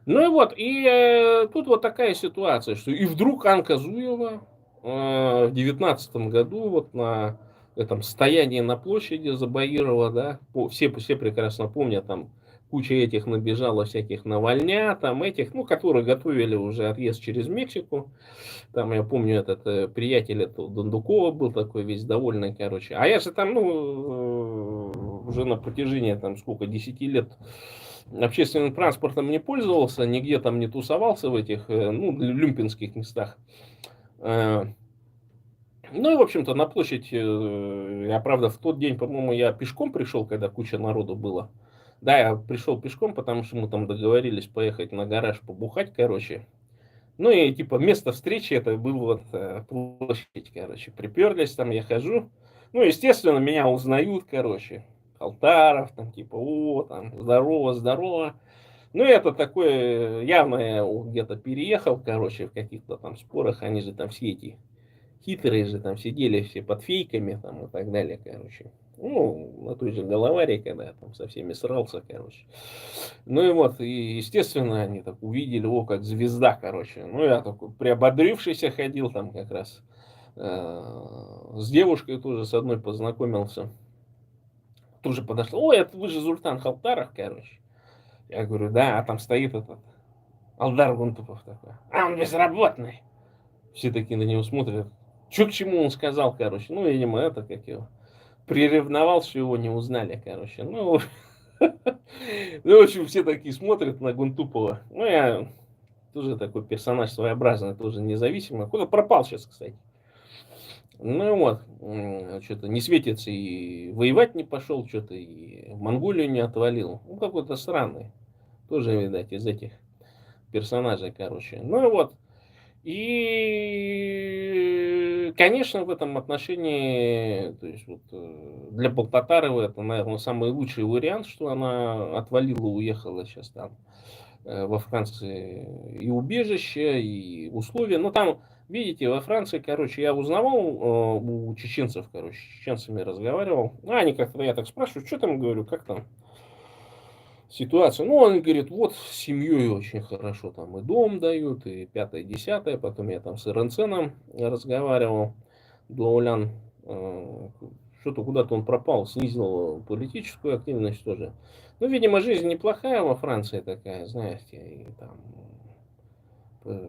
Ну и вот, и тут вот такая ситуация, что и вдруг Анка Зуева в 19 году вот на этом стоянии на площади Забаирова, да, все прекрасно помнят, там куча этих набежала всяких Навальня, там этих, ну, которые готовили уже отъезд через Мексику. Там, я помню, этот приятель этого Дондукова был такой весь довольный, короче. А я же там, ну, уже на протяжении, там, сколько, 10 лет общественным транспортом не пользовался, нигде там не тусовался в этих, ну, люмпинских местах. Э, Ну и, в общем-то, на площадь, я, правда, в тот день, по-моему, я пешком пришел, когда куча народу было. Да, я пришел пешком, потому что мы там договорились поехать на гараж побухать, короче. Ну и типа место встречи это был вот площадь, короче. Приперлись там, я хожу. Ну, естественно, меня узнают, короче. Алтаров, там типа, о, там, здорово, здорово. Ну, это такое, явно я где-то переехал, короче, в каких-то там спорах. Они же там все эти хитрые же там сидели все под фейками там и так далее, короче. Ну, на той же головаре, когда я там со всеми срался, короче. Ну и вот, и естественно, они так увидели, о, как звезда, короче. Ну, я такой приободрившийся ходил там как раз. С девушкой тоже с одной познакомился. Тоже подошла, ой, это вы же Зультан Халтаров, короче. Я говорю, да, а там стоит этот Алдар Гунтупов такой. А он безработный. Все такие на него смотрят. Че к чему он сказал, короче. Ну, видимо, это как его. Приревновал, что его не узнали, короче. Ну, ну, в общем, все такие смотрят на Гунтупова. Ну, я тоже такой персонаж своеобразный, тоже независимый. Куда пропал сейчас, кстати. Ну и вот, что-то не светится и воевать не пошел, что-то и в Монголию не отвалил. Ну, какой-то странный. Тоже, видать, из этих персонажей, короче. Ну и вот. И, конечно, в этом отношении, то есть вот для Болтатаровой это, наверное, самый лучший вариант, что она отвалила, уехала сейчас там во Франции и убежище, и условия. Ну, там, видите, во Франции, короче, я узнавал у чеченцев, короче, с чеченцами разговаривал. Ну, они как-то, я так спрашиваю, что там, говорю, как там ситуация. Ну, он говорит, вот с семьей очень хорошо, там и дом дают, и пятое, десятое. Потом я там с РНЦном разговаривал, Дуаулян, что-то куда-то он пропал, снизил политическую активность тоже. Ну, видимо, жизнь неплохая во Франции такая, знаете, и там э,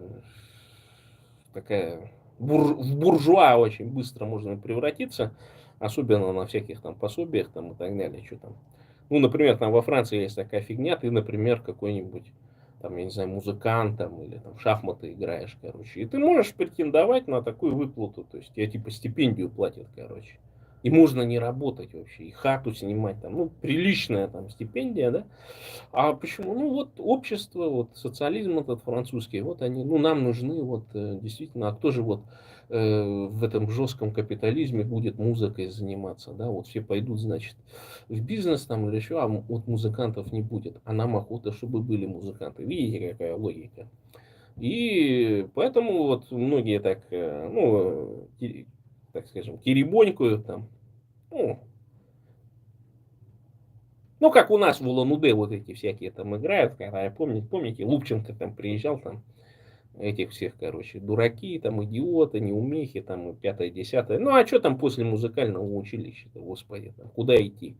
такая в буржуа очень быстро можно превратиться, особенно на всяких там пособиях там и так далее, что там. Ну, например, там во Франции есть такая фигня, ты, например, какой-нибудь, там, я не знаю, музыкант там, или там в шахматы играешь, короче, и ты можешь претендовать на такую выплату, то есть тебе типа стипендию платят, короче. И можно не работать вообще, и хату снимать там, ну, приличная там стипендия, да. А почему? Ну, вот общество, вот социализм этот французский, вот они, ну, нам нужны, вот, действительно, а кто же вот в этом жестком капитализме будет музыкой заниматься, да, вот все пойдут, значит, в бизнес там или еще, а вот музыкантов не будет, а нам охота, чтобы были музыканты. Видите, какая логика? И поэтому вот многие так, ну, так скажем, теребонькают там, ну, ну, как у нас в Улан-Удэ вот эти всякие там играют, когда, я помните, Лубченко там приезжал, там, этих всех, короче, дураки, там, идиоты, неумехи, там, и пятое, десятое. Ну, а что там после музыкального училища-то, господи, там, куда идти?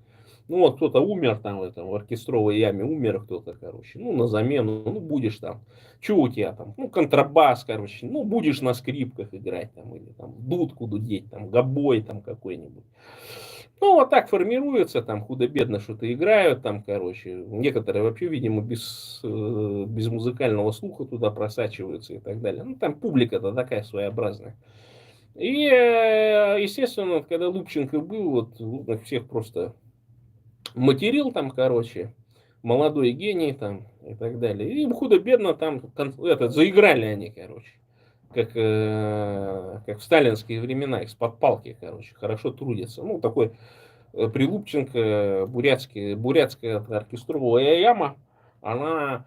Ну, вот кто-то умер там, в оркестровой яме умер кто-то, короче, ну, на замену, ну, будешь там, что у тебя там, ну, контрабас, короче, ну, будешь на скрипках играть, там, или там, дудку дудеть, там, гобой там какой-нибудь. Ну, вот так формируется, там худо-бедно что-то играют, там, короче, некоторые вообще, видимо, без музыкального слуха туда просачиваются и так далее. Ну, там публика-то такая своеобразная. И, естественно, вот когда Лубченко был, вот всех просто материл там, короче, молодой гений там и так далее. И худо-бедно там заиграли они, короче. Как в сталинские времена, из-под палки, короче, хорошо трудятся. Ну, такой Прилупченко, бурятская оркестровая яма, она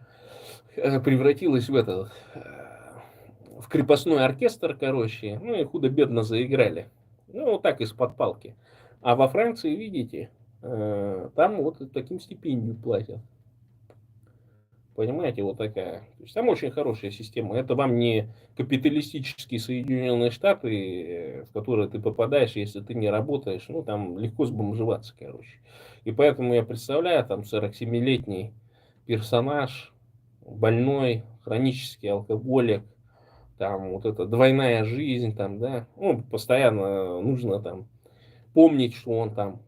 превратилась в крепостной оркестр, короче, ну и худо-бедно заиграли. Ну, вот так из-под палки. А во Франции, видите, там вот таким стипендию платят. Понимаете, вот такая. То есть там очень хорошая система. Это вам не капиталистические Соединенные Штаты, в которые ты попадаешь, если ты не работаешь. Ну, там легко сбомжеваться, короче. И поэтому я представляю, там 47-летний персонаж, больной, хронический алкоголик, там вот эта двойная жизнь, там, да, ну, постоянно нужно там помнить, что он там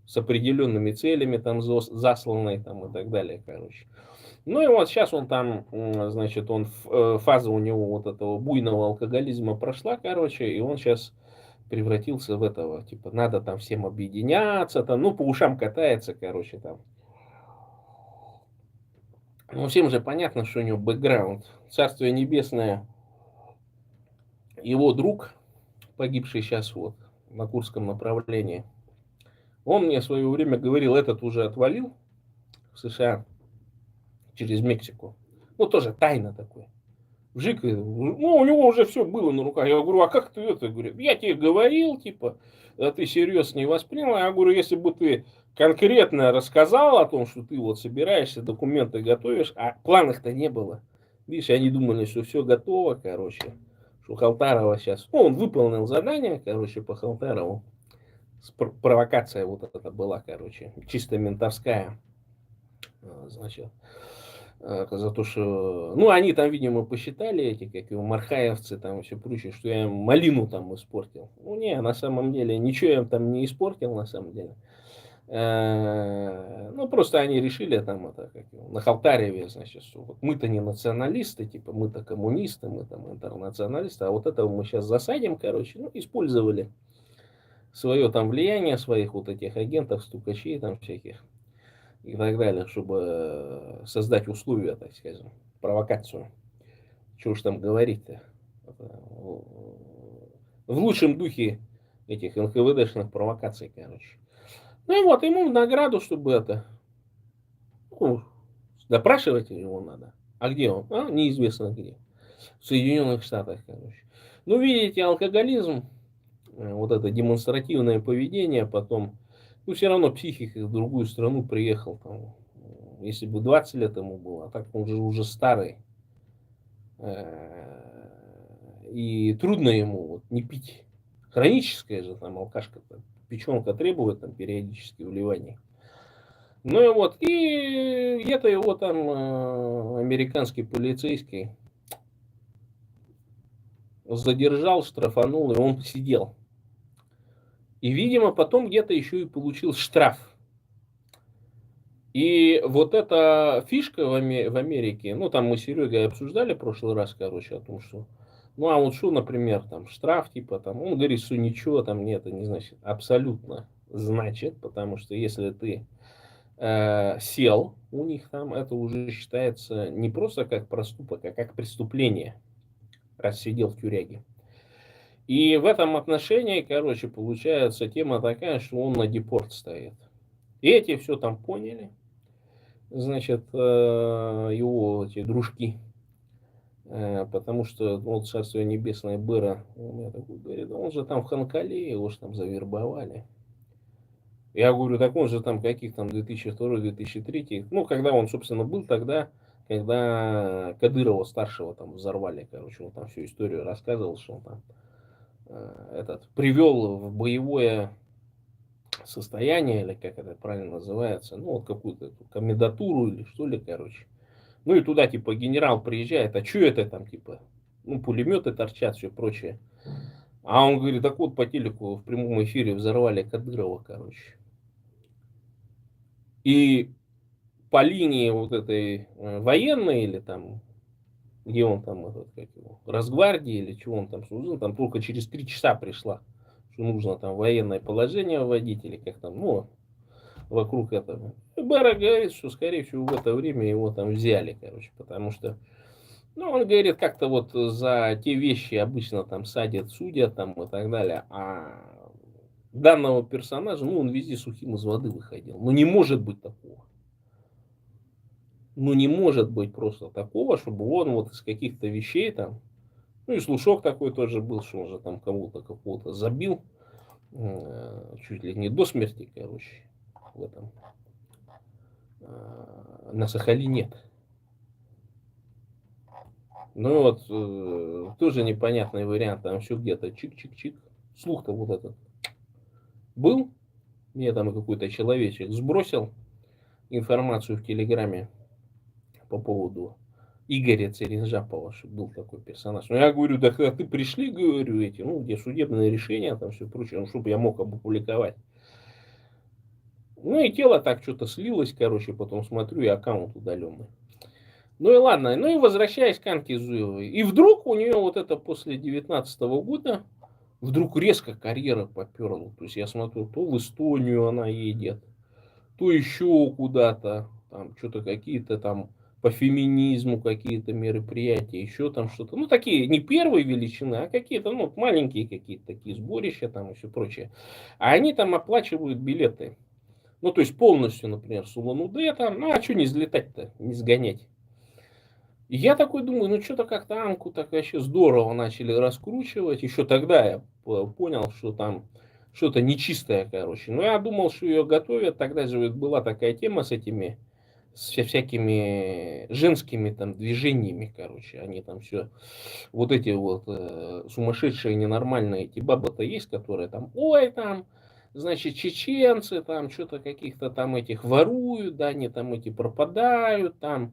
с определенными целями там засланный там и так далее, короче. Ну и вот сейчас он там, значит, фаза у него вот этого буйного алкоголизма прошла, короче, и он сейчас превратился в этого, типа, надо там всем объединяться, там, ну, по ушам катается, короче, там. Ну, всем же понятно, что у него бэкграунд. Царствие небесное, его друг, погибший сейчас вот на Курском направлении, он мне в свое время говорил, этот уже отвалил в США через Мексику. Ну, тоже тайна такой. Вжик, ну, у него уже все было на руках. Я говорю, а как ты это? Я говорю, я тебе говорил, типа, а ты серьезно не воспринял. Я говорю, если бы ты конкретно рассказал о том, что ты вот собираешься, документы готовишь, а планов-то не было. Видишь, они думали, что все готово, короче, что Халтарова сейчас, ну, он выполнил задание, короче, по Халтарову. Провокация вот эта была, короче, чисто ментовская, значит. За то, что... Ну, они там, видимо, посчитали, эти, как его, мархаевцы там и все прочее, что я им малину там испортил. Ну, не, на самом деле, ничего я им там не испортил, на самом деле. Ну, просто они решили там, это, как его, на Халтареве, значит, что вот мы-то не националисты, типа, мы-то коммунисты, мы там интернационалисты, а вот этого мы сейчас засадим, короче, ну, использовали свое там влияние, своих вот этих агентов, стукачей там всяких и так далее, чтобы создать условия, так скажем, провокацию. Чего уж там говорить-то. В лучшем духе этих НКВДшных провокаций, короче. Ну и вот, ему в награду, чтобы это... Ну, допрашивать его надо. А где он? А, неизвестно где. В Соединенных Штатах, короче. Ну, видите, алкоголизм, вот это демонстративное поведение, потом, ну, все равно психик в другую страну приехал, там, если бы 20 лет ему было, а так он же уже старый. И трудно ему вот, не пить. Хроническая же там алкашка, там, печенка требует там периодически вливания. Ну и вот, и где-то его там американский полицейский задержал, штрафанул, и он посидел. И, видимо, потом где-то еще и получил штраф. И вот эта фишка в Америке, ну там мы с Серегой обсуждали в прошлый раз, короче, о том, что Ну, а вот что, например, там, штраф, типа, там, он говорит, что ничего там нет, это не значит. Абсолютно значит, потому что если ты сел у них там, это уже считается не просто как проступок, а как преступление, раз сидел в тюряге. И в этом отношении, короче, получается тема такая, что он на депорт стоит. И эти все там поняли, значит, его эти дружки, потому что, ну, вот Царствие Небесное Быра, он мне такой говорит, да он же там в Ханкале, его же там завербовали. Я говорю, так он же там каких там 2002-2003, ну, когда он, собственно, был тогда, когда Кадырова старшего там взорвали, короче, он там всю историю рассказывал, что он там этот привел в боевое состояние, или как это правильно называется, ну, вот какую-то эту комендатуру или что ли, короче. Ну, и туда, типа, генерал приезжает, а что это там, типа, ну, пулеметы торчат, все прочее. А он говорит, так вот по телеку в прямом эфире взорвали Кадырова, короче. И по линии вот этой военной или там, где он там, этот, как его, Росгвардии или чего он там служил, там только через 3 часа пришла, что нужно там военное положение вводить или как там, ну, вокруг этого. И Бара говорит, что, скорее всего, в это время его там взяли, короче, потому что, ну, он говорит, как-то вот за те вещи обычно там садят, судят там и так далее, а данного персонажа, ну, он везде сухим из воды выходил. Ну, не может быть такого. Ну, не может быть просто такого, чтобы он вот из каких-то вещей там, ну, и слушок такой тоже был, что он же там кого-то какого-то забил, чуть ли не до смерти, короче, в этом, на Сахалине. Ну, вот, тоже непонятный вариант, там все где-то чик-чик-чик. Слух-то вот этот был, мне там какой-то человечек сбросил информацию в Телеграме по поводу Игоря Церенжапова, что был такой персонаж. Ну, я говорю, да когда ты пришли, говорю, эти, ну, где судебное решение, там все прочее, ну, чтобы я мог опубликовать. Ну, и тело так что-то слилось, короче, потом смотрю, и аккаунт удаленный. Ну и ладно, ну и возвращаясь к Анке Зуевой. И вдруг у нее вот это после 19 года, вдруг резко карьера поперла. То есть я смотрю, то в Эстонию она едет, то еще куда-то, там что-то какие-то там по феминизму какие-то мероприятия, еще там что-то. Ну, такие не первые величины, а какие-то, ну, маленькие какие-то такие сборища там и все прочее. А они там оплачивают билеты. Ну, то есть полностью, например, с Улан-Удэ там, ну, а что не взлетать-то, не сгонять. И я такой думаю, ну что-то как-то Анку так вообще здорово начали раскручивать. Еще тогда я понял, что там что-то нечистое, короче. Но я думал, что ее готовят. Тогда же была такая тема с этими, с всякими женскими там движениями, короче. Они там все, вот эти вот сумасшедшие, ненормальные эти бабы-то есть, которые там, ой, там, значит, чеченцы там что-то каких-то там этих воруют, да, они там эти пропадают, там,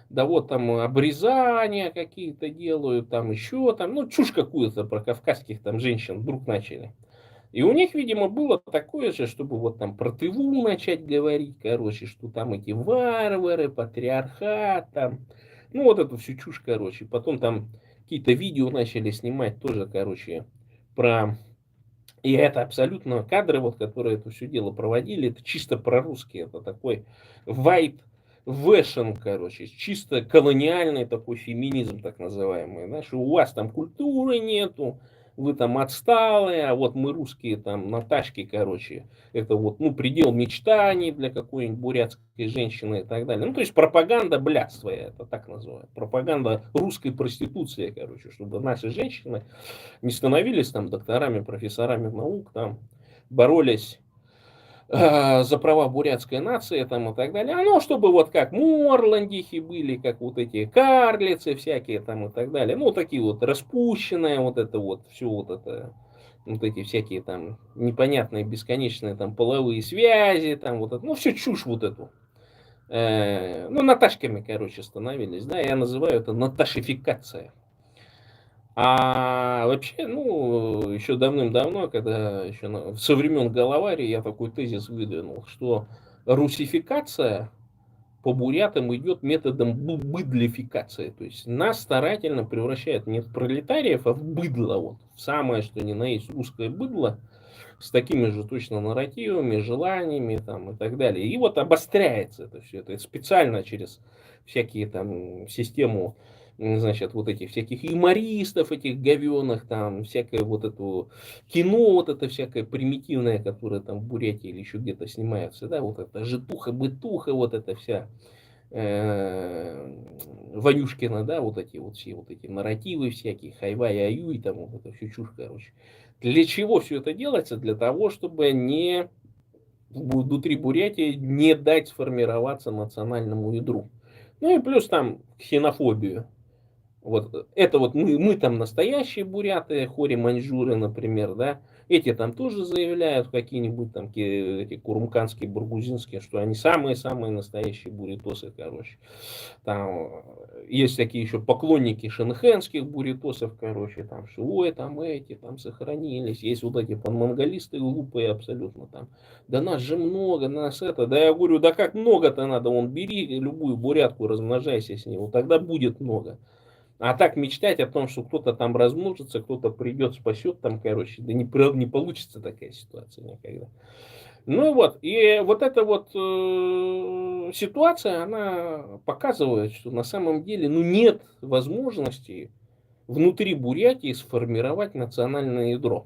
да вот там обрезания какие-то делают, там еще там, ну, чушь какую-то про кавказских там женщин вдруг начали. И у них, видимо, было такое же, чтобы вот там про Тыву начать говорить, короче, что там эти варвары, патриархат, там, ну, вот эту всю чушь, короче. Потом там какие-то видео начали снимать тоже, короче, про... И это абсолютно кадры, вот, которые это все дело проводили, это чисто про-русский, это такой white fashion, короче, чисто колониальный такой феминизм, так называемый, знаешь, у вас там культуры нету, вы там отсталые, а вот мы русские там Наташки, короче, это вот, ну, предел мечтаний для какой-нибудь бурятской женщины и так далее. Ну, то есть пропаганда блядства, я это так называю, пропаганда русской проституции, короче, чтобы наши женщины не становились там докторами, профессорами наук, там боролись за права бурятской нации там и так далее. Оно, чтобы вот как морландихи были, как вот эти карлицы всякие там и так далее. Ну, такие вот распущенные, вот это вот, все вот это, вот эти всякие там непонятные бесконечные там половые связи, там вот это, ну, все чушь вот эту. Ну, Наташками, короче, становились, да, я называю это наташификация. А вообще, ну, еще давным-давно, когда еще со времен Головари я такой тезис выдвинул, что русификация по бурятам идет методом быдлификации. То есть нас старательно превращают не в пролетариев, а в быдло. Вот, в самое, что ни на есть русское быдло, с такими же точно нарративами, желаниями там, и так далее. И вот обостряется это все. Это специально через всякие там систему, значит, вот этих всяких юмористов, этих говенных, там, всякое вот это кино, вот это всякое примитивное, которое там в Бурятии или еще где-то снимается, да, вот это житуха, бытуха, вот это вся Ванюшкина, да, вот эти вот все вот эти нарративы всякие, хайвай, аюй, там вот это все чушь, короче. Для чего все это делается? Для того, чтобы не внутри Бурятии не дать сформироваться национальному ядру. Ну и плюс там ксенофобию. Вот это вот мы там настоящие буряты, хори-маньчжуры, например, да. Эти там тоже заявляют, какие-нибудь там эти курумканские, бургузинские, что они самые-самые настоящие буритосы, короче. Там есть такие еще поклонники шэнхэнских буритосов, короче, там, что ой, там эти, там сохранились. Есть вот эти панмонголисты глупые абсолютно там. Да нас же много, нас это. Да я говорю, да как много-то надо, вон бери любую бурятку, размножайся с ней, вот тогда будет много. А так мечтать о том, что кто-то там размножится, кто-то придет, спасет там, короче, да не получится такая ситуация никогда. Ну и вот, и вот эта вот ситуация, она показывает, что на самом деле, ну, нет возможности внутри Бурятии сформировать национальное ядро.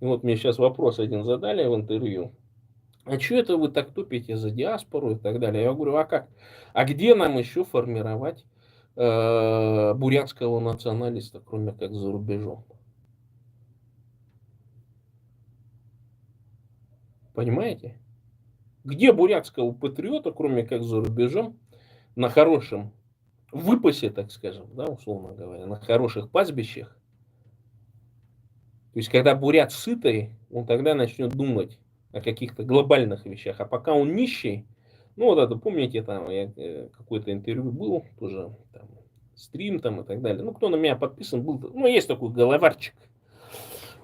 И вот мне сейчас вопрос один задали в интервью. А что это вы так тупите за диаспору и так далее? Я говорю, а как? А где нам еще формировать бурятского националиста, кроме как за рубежом? Понимаете? Где бурятского патриота, кроме как за рубежом, на хорошем выпасе, так скажем, да, условно говоря, на хороших пастбищах? То есть, когда бурят сытый, он тогда начнет думать о каких-то глобальных вещах. А пока он нищий, ну вот это, помните, там я какое-то интервью был, тоже там, стрим там и так далее. Ну, кто на меня подписан был, ну, есть такой головарчик,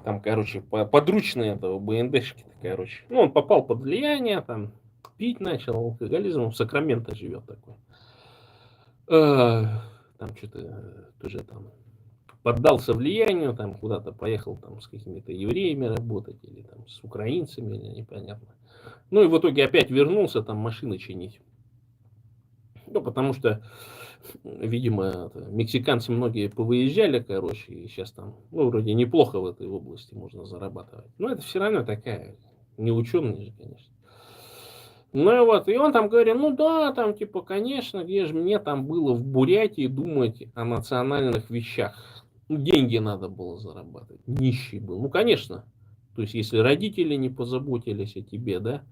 там, короче, подручный этого БНДшки, короче. Ну, он попал под влияние, там, пить начал, алкоголизм, он в Сакраменто живет такой. Там что-то тоже там поддался влиянию, там куда-то поехал там с какими-то евреями работать, или там с украинцами, или непонятно. Ну и в итоге опять вернулся там машины чинить. Ну, потому что, видимо, мексиканцы многие повыезжали, короче, и сейчас там, ну, вроде неплохо в этой области можно зарабатывать. Но это все равно такая, не ученый же, конечно. Ну и вот, и он там говорит, ну да, там типа, конечно, где же мне там было в Бурятии думать о национальных вещах. Ну, деньги надо было зарабатывать, нищий был. Ну, конечно, то есть, если родители не позаботились о тебе, да,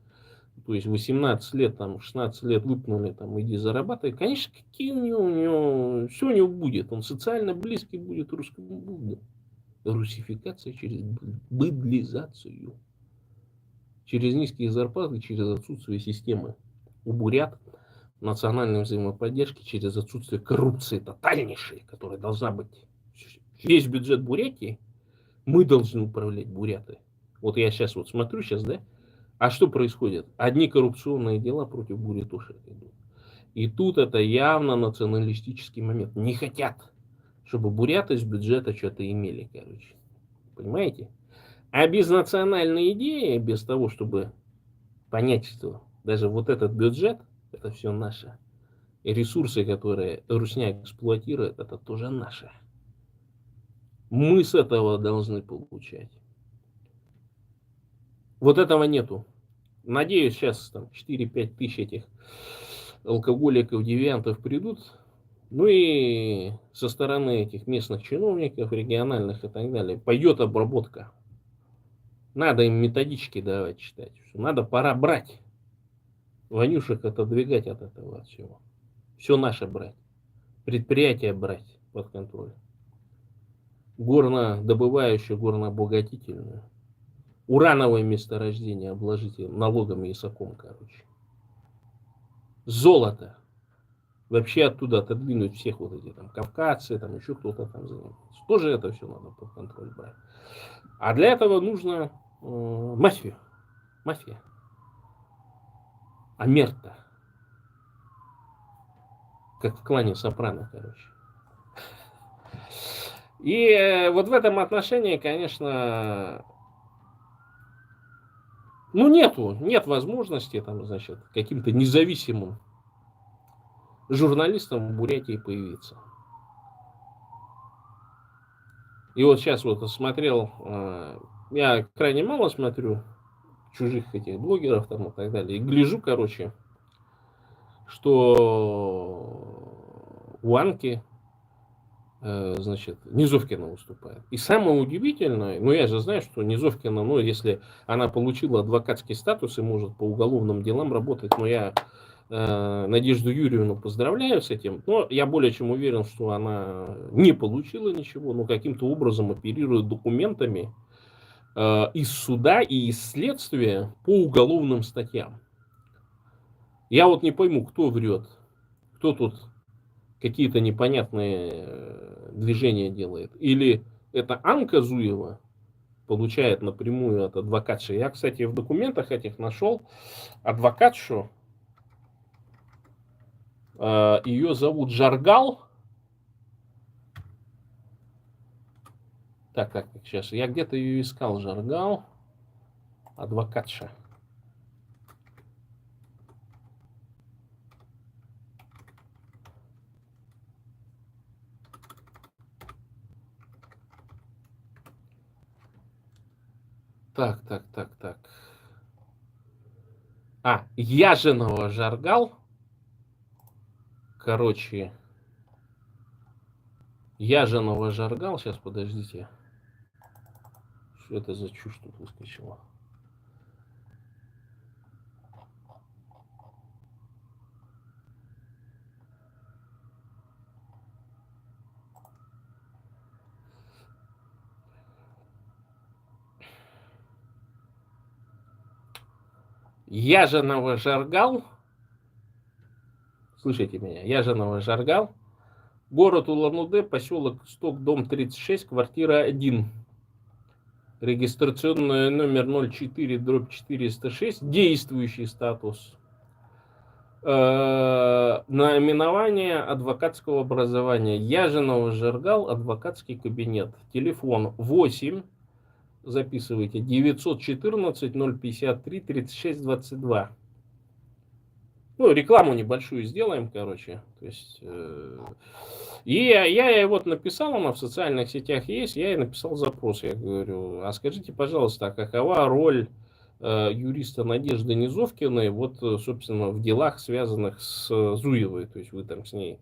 то есть 18 лет, там, 16 лет выпнули, там, иди зарабатывай, конечно, какие у него, все у него будет, он социально близкий будет русскому Будде. Русификация через быдлизацию. Через низкие зарплаты, через отсутствие системы. У бурят национальной взаимоподдержки, через отсутствие коррупции тотальнейшей, которая должна быть. Весь бюджет Бурятии мы должны управлять, буряты. Вот я сейчас вот смотрю сейчас, да, а что происходит? Одни коррупционные дела против бурятушек идут. И тут это явно националистический момент. Не хотят, чтобы буряты из бюджета что-то имели, короче. Понимаете? А без национальной идеи, без того, чтобы понять, что даже вот этот бюджет, это все наше. И ресурсы, которые русня эксплуатирует, это тоже наше. Мы с этого должны получать. Вот этого нету. Надеюсь, сейчас там 4-5 тысяч этих алкоголиков, девиантов придут. Ну и со стороны этих местных чиновников, региональных и так далее, пойдет обработка. Надо им методички давать читать. Надо, пора брать. Ванюшек отодвигать от этого от всего. Все наше брать. Предприятия брать под контроль. Горнодобывающую, горнообогатительную. Урановое месторождение обложить налогами и соком, короче. Золото. Вообще оттуда отодвинуть всех вот эти там кавказцы, там еще кто-то там занимается. Тоже это все надо под контроль брать. А для этого нужно мафию. Мафия. Амерта. как в клане Сопрано, короче. И вот в этом отношении, конечно, ну нет возможности там, значит, каким-то независимым журналистам в Бурятии появиться. И вот сейчас вот смотрел, я крайне мало смотрю чужих этих блогеров там и так далее, и гляжу, короче, что у Анки, значит, Низовкина выступает. И самое удивительное, ну я же знаю, что Низовкина, ну если она получила адвокатский статус и может по уголовным делам работать, но я Надежду Юрьевну поздравляю с этим, но я более чем уверен, что она не получила ничего, но каким-то образом оперирует документами из суда и из следствия по уголовным статьям. Я вот не пойму, кто врет, кто тут какие-то непонятные движения делает. Или это Анка Зуева получает напрямую от адвокатши. Я, кстати, в документах этих нашел адвокатшу. Ее зовут Жаргал. Так, сейчас. Я где-то ее искал. Жаргал. Адвокатша. Так. Яженова Жаргал. Короче. Яженова Жаргал. Сейчас, подождите. Что это за чушь тут выскочила? Яженова Жаргал. Слышите меня? Яженова Жаргал. Город Улан-Удэ, поселок Сток, дом 36, квартира 1. Регистрационный номер 04/406. Действующий статус. Наименование адвокатского образования. Яженова Жаргал, адвокатский кабинет. Телефон 8. Записывайте. 914 053 36 22. Ну, рекламу небольшую сделаем, короче. То есть, и я вот написал, она в социальных сетях есть, я ей написал запрос. Я говорю, а скажите, пожалуйста, какова роль юриста Надежды Низовкиной, вот, собственно, в делах, связанных с Зуевой, то есть вы там с ней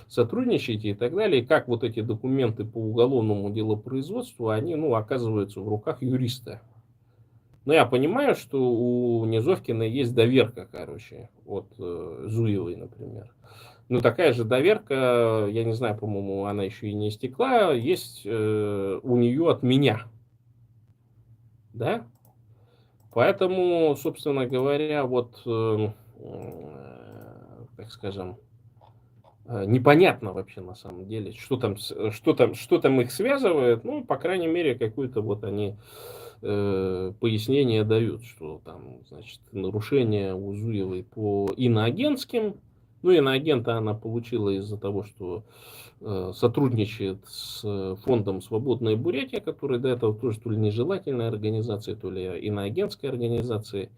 сотрудничаете и так далее, и как вот эти документы по уголовному делопроизводству, они, ну, оказываются в руках юриста. Но я понимаю, что у Низовкиной есть доверка, короче, от Зуевой, например. Ну, такая же доверка, я не знаю, по-моему, она еще и не истекла, есть у нее от меня. Да? Поэтому, собственно говоря, вот, так скажем, непонятно вообще на самом деле, что там их связывает. Ну, по крайней мере, какую-то вот они пояснения дают, что там, значит, нарушение у Зуевой по иноагентским. Ну, иноагента она получила из-за того, что сотрудничает с фондом «Свободная Бурятия», который до этого тоже то ли нежелательная организация, то ли иноагентской организации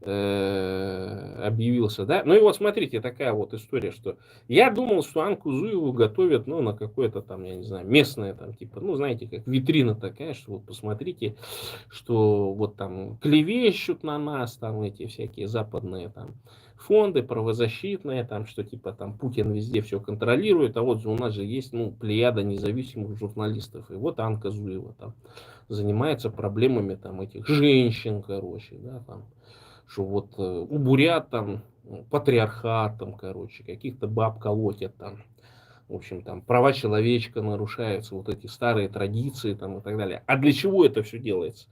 объявился, да. Ну и вот смотрите, такая вот история, что я думал, что Анку Зуеву готовят, ну, на какое-то там, я не знаю, местное там, типа, ну, знаете, как витрина такая, что вот посмотрите, что вот там клевещут на нас, там эти всякие западные там фонды правозащитные, там, что типа там Путин везде все контролирует, а вот у нас же есть, ну, плеяда независимых журналистов, и вот Анка Зуева там занимается проблемами там этих женщин, короче, да, там, что вот у бурят там патриархат, там, короче, каких-то баб колотят там, в общем, там права человечка нарушаются, вот эти старые традиции там и так далее. А для чего это все делается?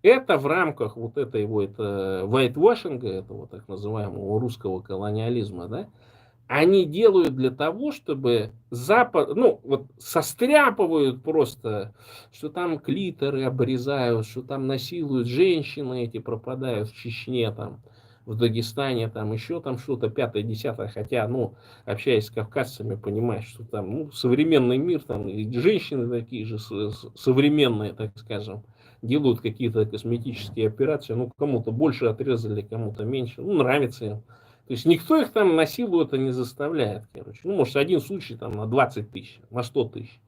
Это в рамках вот этой вот whitewashing, этого так называемого русского колониализма, да, они делают для того, чтобы Запад, ну, вот состряпывают просто, что там клиторы обрезают, что там насилуют женщины эти, пропадают в Чечне там. в Дагестане, там еще там что-то, пятое, десятое, хотя, ну, общаясь с кавказцами, понимаешь, что там, ну, современный мир, там, и женщины такие же современные, так скажем, делают какие-то косметические операции, ну, кому-то больше отрезали, кому-то меньше, ну, нравится им. То есть никто их там на силу это не заставляет, короче. Ну, может, один случай там на 20 тысяч, на 100 тысяч.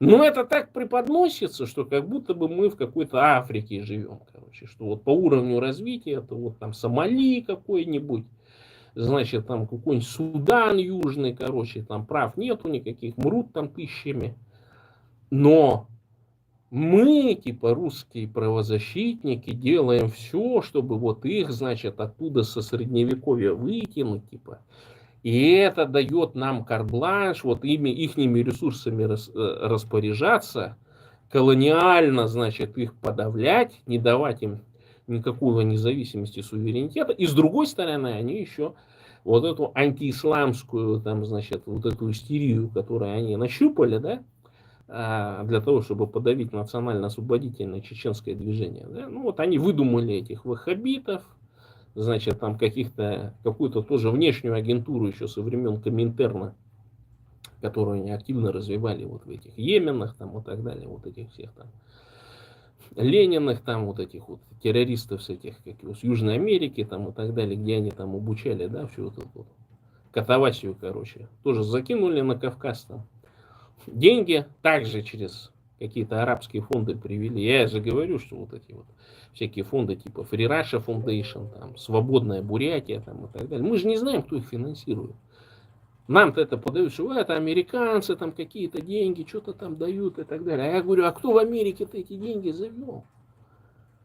Но это так преподносится, что как будто бы мы в какой-то Африке живем, короче, что вот по уровню развития это вот там Сомали какой-нибудь, значит, там какой-нибудь Судан южный, короче, там прав нету никаких, мрут там тысячами. Но мы, типа русские правозащитники, делаем все, чтобы вот их, значит, оттуда со средневековья выкинуть, типа. И это дает нам карт-бланш, вот ихними ресурсами распоряжаться, колониально, значит, их подавлять, не давать им никакого независимости, суверенитета. И с другой стороны, они еще вот эту антиисламскую, там, значит, вот эту истерию, которую они нащупали, да, для того, чтобы подавить национально-освободительное чеченское движение. Да? Ну вот они выдумали этих ваххабитов, значит, там какую-то тоже внешнюю агентуру еще со времен Коминтерна, которую они активно развивали вот в этих Йеменах там и так далее, вот этих всех там Лениных, там вот этих вот террористов с этих, как его, с Южной Америки там и так далее, где они там обучали, да, всю вот эту вот катавасию, короче, тоже закинули на Кавказ там. Деньги также через какие-то арабские фонды привели. Я же говорю, что вот эти вот всякие фонды типа Free Russia Foundation, там, Свободная Бурятия там, и так далее. Мы же не знаем, кто их финансирует. Нам-то это подают, что это американцы, там какие-то деньги, что-то там дают и так далее. А я говорю, а кто в Америке-то эти деньги завел?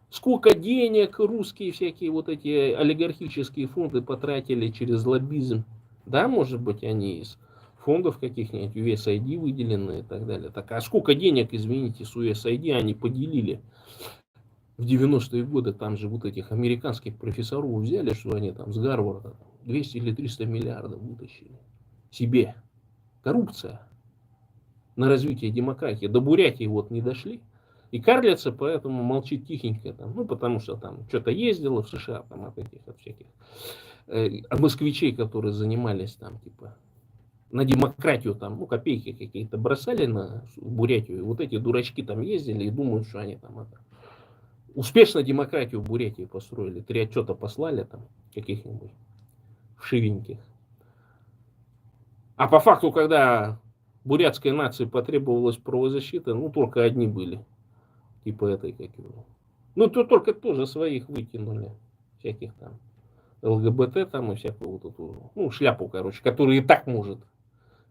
Сколько денег русские всякие вот эти олигархические фонды потратили через лоббизм? Да, может быть, они из фондов каких-нибудь USAID выделены и так далее. Так, а сколько денег, извините, с USAID они поделили в 90-е годы? Там же вот этих американских профессоров взяли, что они там с Гарварда 200 или 300 миллиардов вытащили себе. Коррупция на развитие демократии. До Бурятии вот не дошли. И карлица поэтому молчит тихенько там, ну потому что там что-то ездила в США там от этих, от всяких, от москвичей, которые занимались там типа на демократию там, ну копейки какие-то бросали на Бурятию, и вот эти дурачки там ездили и думают, что они там это, успешно демократию в Бурятии построили, 3 отчета послали там каких-нибудь вшивеньких. А по факту, когда бурятской нации потребовалась правозащита, ну только одни были. Типа этой, как его. Ну, то только тоже своих вытянули. Всяких там ЛГБТ там и всякую вот эту, ну, шляпу, короче, которая и так может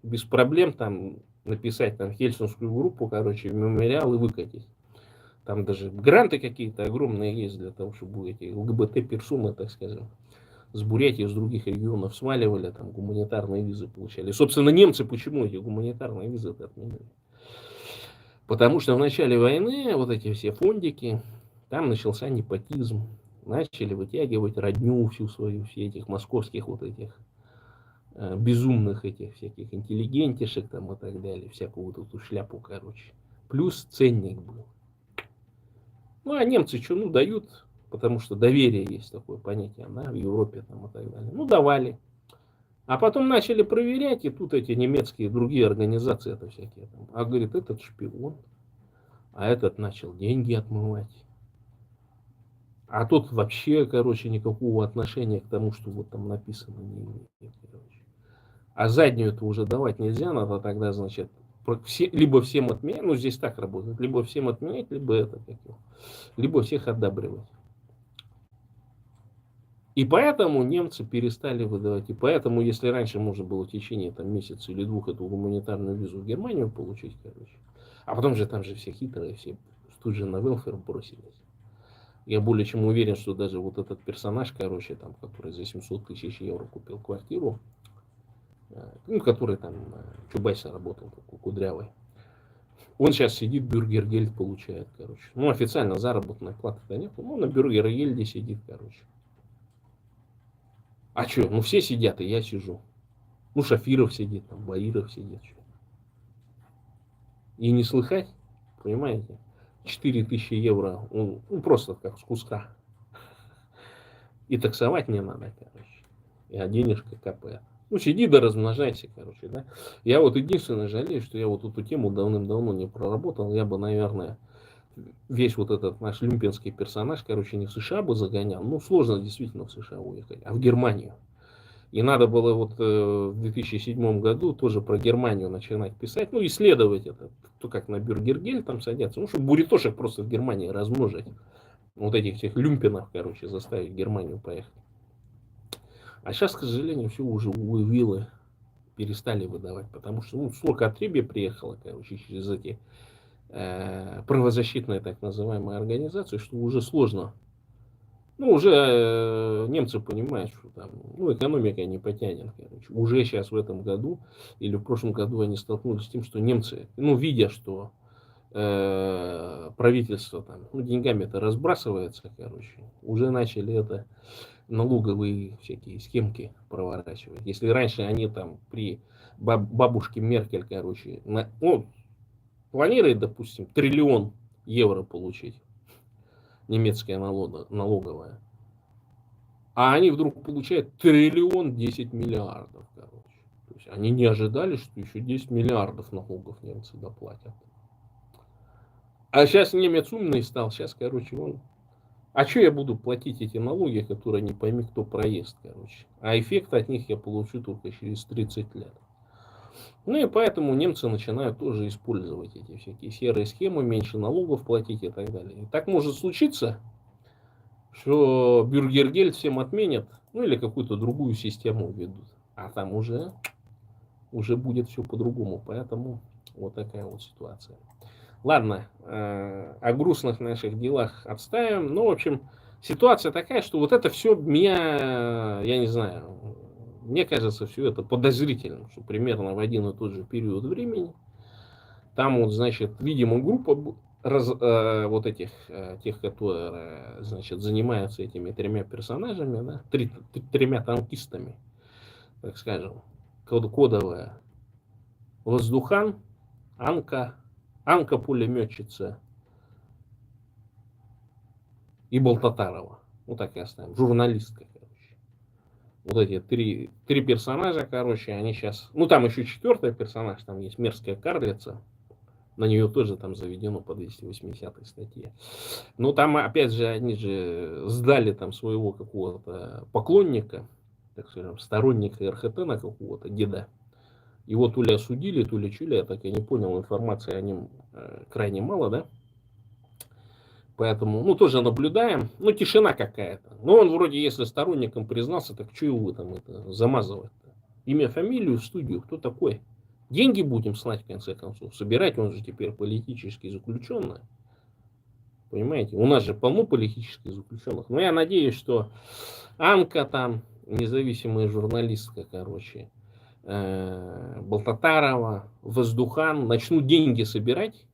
без проблем там написать там хельсинскую группу, короче, в мемориал и выкатить. Там даже гранты какие-то огромные есть для того, чтобы эти ЛГБТ-персоны, так скажем, с Бурятии, с других регионов сваливали, там гуманитарные визы получали. Собственно, немцы почему эти гуманитарные визы отменили? Потому что в начале войны вот эти все фондики, там начался непотизм. Начали вытягивать родню всю свою, все этих московских вот этих безумных этих всяких интеллигентишек там и так далее, всякую вот эту шляпу, короче. Плюс ценник был. Ну, а немцы что, ну, дают, потому что доверие есть такое понятие, да, в Европе там и так далее. Ну, давали. А потом начали проверять, и тут эти немецкие другие организации это всякие. Там, а говорит, этот шпион, а этот начал деньги отмывать. А тут вообще, короче, никакого отношения к тому, что вот там написано, не имеет. Короче. А заднюю-то уже давать нельзя, надо тогда, значит, либо всем отменять, ну здесь так работает, либо всем отменять, либо это, либо всех одабривать. И поэтому немцы перестали выдавать. И поэтому, если раньше можно было в течение там, месяца или двух эту гуманитарную визу в Германию получить, короче, а потом же там же все хитрые, все тут же на велфер бросились. Я более чем уверен, что даже вот этот персонаж, короче, там, который за 700 тысяч евро купил квартиру, ну, который там Чубайса работал, такой кудрявый, он сейчас сидит, бюргергельд получает, короче. Ну, официально заработной платы-то нет, ну, на бюргергельде сидит, короче. А что, ну все сидят, и я сижу. Ну, Шафиров сидит, там, Баиров сидит. И не слыхать, понимаете? 4000 евро, ну, просто как с куска. И таксовать не надо, короче. А денежка капает. Ну, сиди да размножайся, короче, да. Я вот единственное жалею, что я вот эту тему давным-давно не проработал. Я бы, наверное, весь вот этот наш люмпинский персонаж, короче, не в США бы загонял. Ну, сложно действительно в США уехать, а в Германию. И надо было вот в 2007 году тоже про Германию начинать писать, ну, исследовать это, то как на Бюргергель там садятся, ну, чтобы буритошек просто в Германии размножить. Вот этих всех люмпинов, короче, заставить в Германию поехать. А сейчас, к сожалению, все уже виллы перестали выдавать, потому что, ну, столько отребья приехало, короче, через эти правозащитные так называемые организации, что уже сложно. Ну, уже немцы понимают, что там, ну, экономика не потянет, короче. Уже сейчас в этом году или в прошлом году они столкнулись с тем, что немцы, ну, видя, что правительство там, ну, деньгами-то разбрасывается, короче, уже начали это налоговые всякие схемки проворачивать. Если раньше они там при бабушке Меркель, короче, ну, планирует, допустим, 1 триллион евро получить, немецкая налоговая, а они вдруг получают 1 010 000 000 000, короче. То есть они не ожидали, что еще 10 миллиардов налогов немцы доплатят. А сейчас немец умный стал, сейчас, короче, он... А что я буду платить эти налоги, которые не пойми кто проезд, короче. А эффект от них я получу только через 30 лет. Ну и поэтому немцы начинают тоже использовать эти всякие серые схемы, меньше налогов платить и так далее. И так может случиться, что Бюргергельд всем отменят, ну или какую-то другую систему введут. А там уже будет все по-другому. Поэтому вот такая вот ситуация. Ладно, о грустных наших делах отставим. Ну, в общем, ситуация такая, что вот это все меня, я не знаю, мне кажется, все это подозрительным, что примерно в один и тот же период времени там вот, значит, видимо, группа вот этих, тех, которые, значит, занимаются этими 3 персонажами, да, 3 танкистами, так скажем, кодовая Воздухан, Анка пулеметчица и Болтатарова. Вот так и оставим. Журналистка, короче. Вот эти три персонажа, короче, они сейчас... Ну, там еще 4-й персонаж, там есть мерзкая карлица. На нее тоже там заведено по 280 статье. Но там, опять же, они же сдали там своего какого-то поклонника, так скажем, сторонника РХТ какого-то деда. Его то ли осудили, то ли чули, я так и не понял, информации о нем крайне мало, да? Поэтому, ну, тоже наблюдаем. Ну, тишина какая-то. Но он вроде, если сторонником признался, так что его там это замазывать-то? Имя, фамилию, студию, кто такой? Деньги будем слать, в конце концов. Собирать, он же теперь политически заключенный. Понимаете? У нас же полно политических заключенных. Но я надеюсь, что Анка там, независимая журналистка, короче, Болтатарова, Воздухан начнут деньги собирать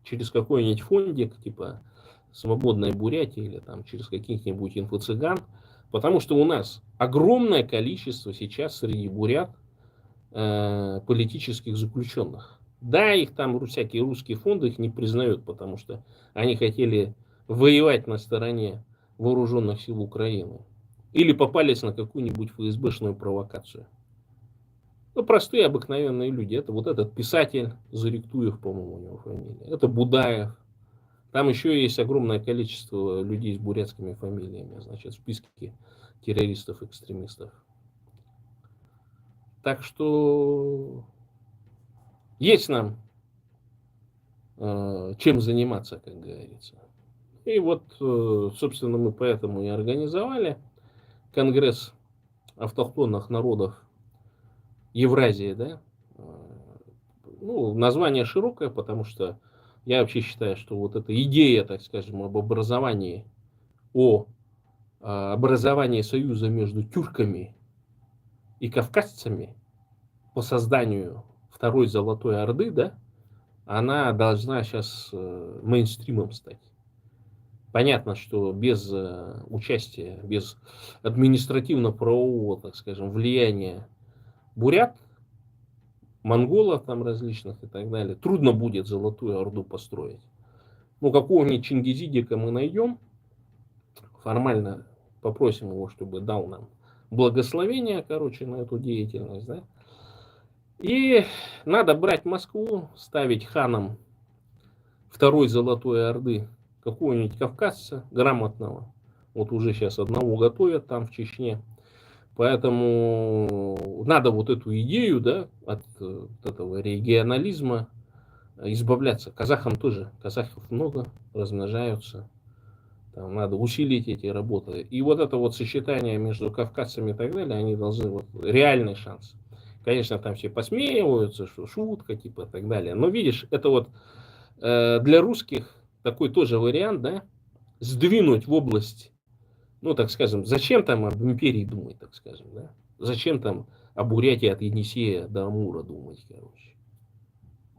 через какой-нибудь фондик, типа Свободная Бурятия или там через каких-нибудь инфо-цыган, потому что у нас огромное количество сейчас среди бурят политических заключенных. Да, их там всякие русские фонды их не признают, потому что они хотели воевать на стороне вооруженных сил Украины. Или попались на какую-нибудь ФСБшную провокацию. Ну, простые, обыкновенные люди. Это вот этот писатель Зариктуев, по-моему, у него фамилия. Это Будаев. Там еще есть огромное количество людей с бурятскими фамилиями, значит, в списке террористов-экстремистов. Так что есть нам чем заниматься, как говорится. И вот, собственно, мы поэтому и организовали Конгресс автохтонных народов Евразии, да. Ну, название широкое, потому что я вообще считаю, что вот эта идея, так скажем, об образовании, о образовании союза между тюрками и кавказцами по созданию второй Золотой Орды, да, она должна сейчас мейнстримом стать. Понятно, что без участия, без административно-правового, так скажем, влияния бурят, монголов там различных и так далее, трудно будет Золотую Орду построить. Ну, какого-нибудь Чингизидика мы найдем, формально попросим его, чтобы дал нам благословение, короче, на эту деятельность, да. И надо брать Москву, ставить ханом второй Золотой Орды какого-нибудь кавказца грамотного. Вот уже сейчас одного готовят там в Чечне. Поэтому надо вот эту идею, да, от этого регионализма избавляться. Казахам тоже, казахов много, размножаются. Там надо усилить эти работы. И вот это вот сочетание между кавказцами и так далее, они должны, вот, реальный шанс. Конечно, там все посмеиваются, что шутка, типа, и так далее. Но видишь, это вот для русских такой тоже вариант, да, сдвинуть в область, ну, так скажем, зачем там об империи думать, так скажем, да? Зачем там о Бурятии от Енисея до Амура думать, короче.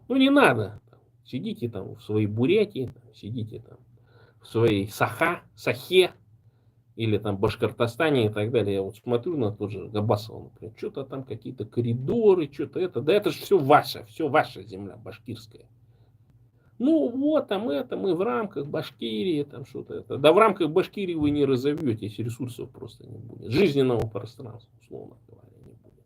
Ну, не надо. Сидите там в своей Бурятии, сидите там в своей Сахе, или там Башкортостане и так далее. Я вот смотрю на тот же Габасова, например, что-то там какие-то коридоры, что-то это. Да это же все ваша земля башкирская. Ну вот, там это, мы в рамках Башкирии, там что-то это. Да в рамках Башкирии вы не разовьетесь, ресурсов просто не будет. Жизненного пространства, условно говоря, не будет.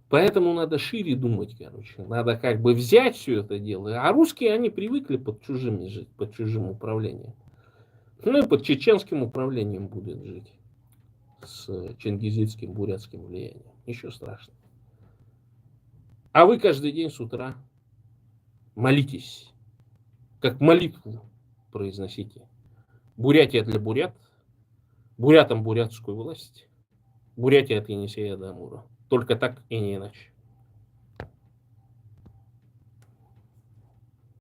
Поэтому надо шире думать, короче. Надо как бы взять все это дело. А русские, они привыкли под чужими жить, под чужим управлением. Ну и под чеченским управлением будут жить. С чингизидским, бурятским влиянием. Ничего страшного. А вы каждый день с утра молитесь. Как молитву произносите. Бурятия для бурят. Бурятам бурятскую власть. Бурятия от Енисея до Амура. Только так и не иначе.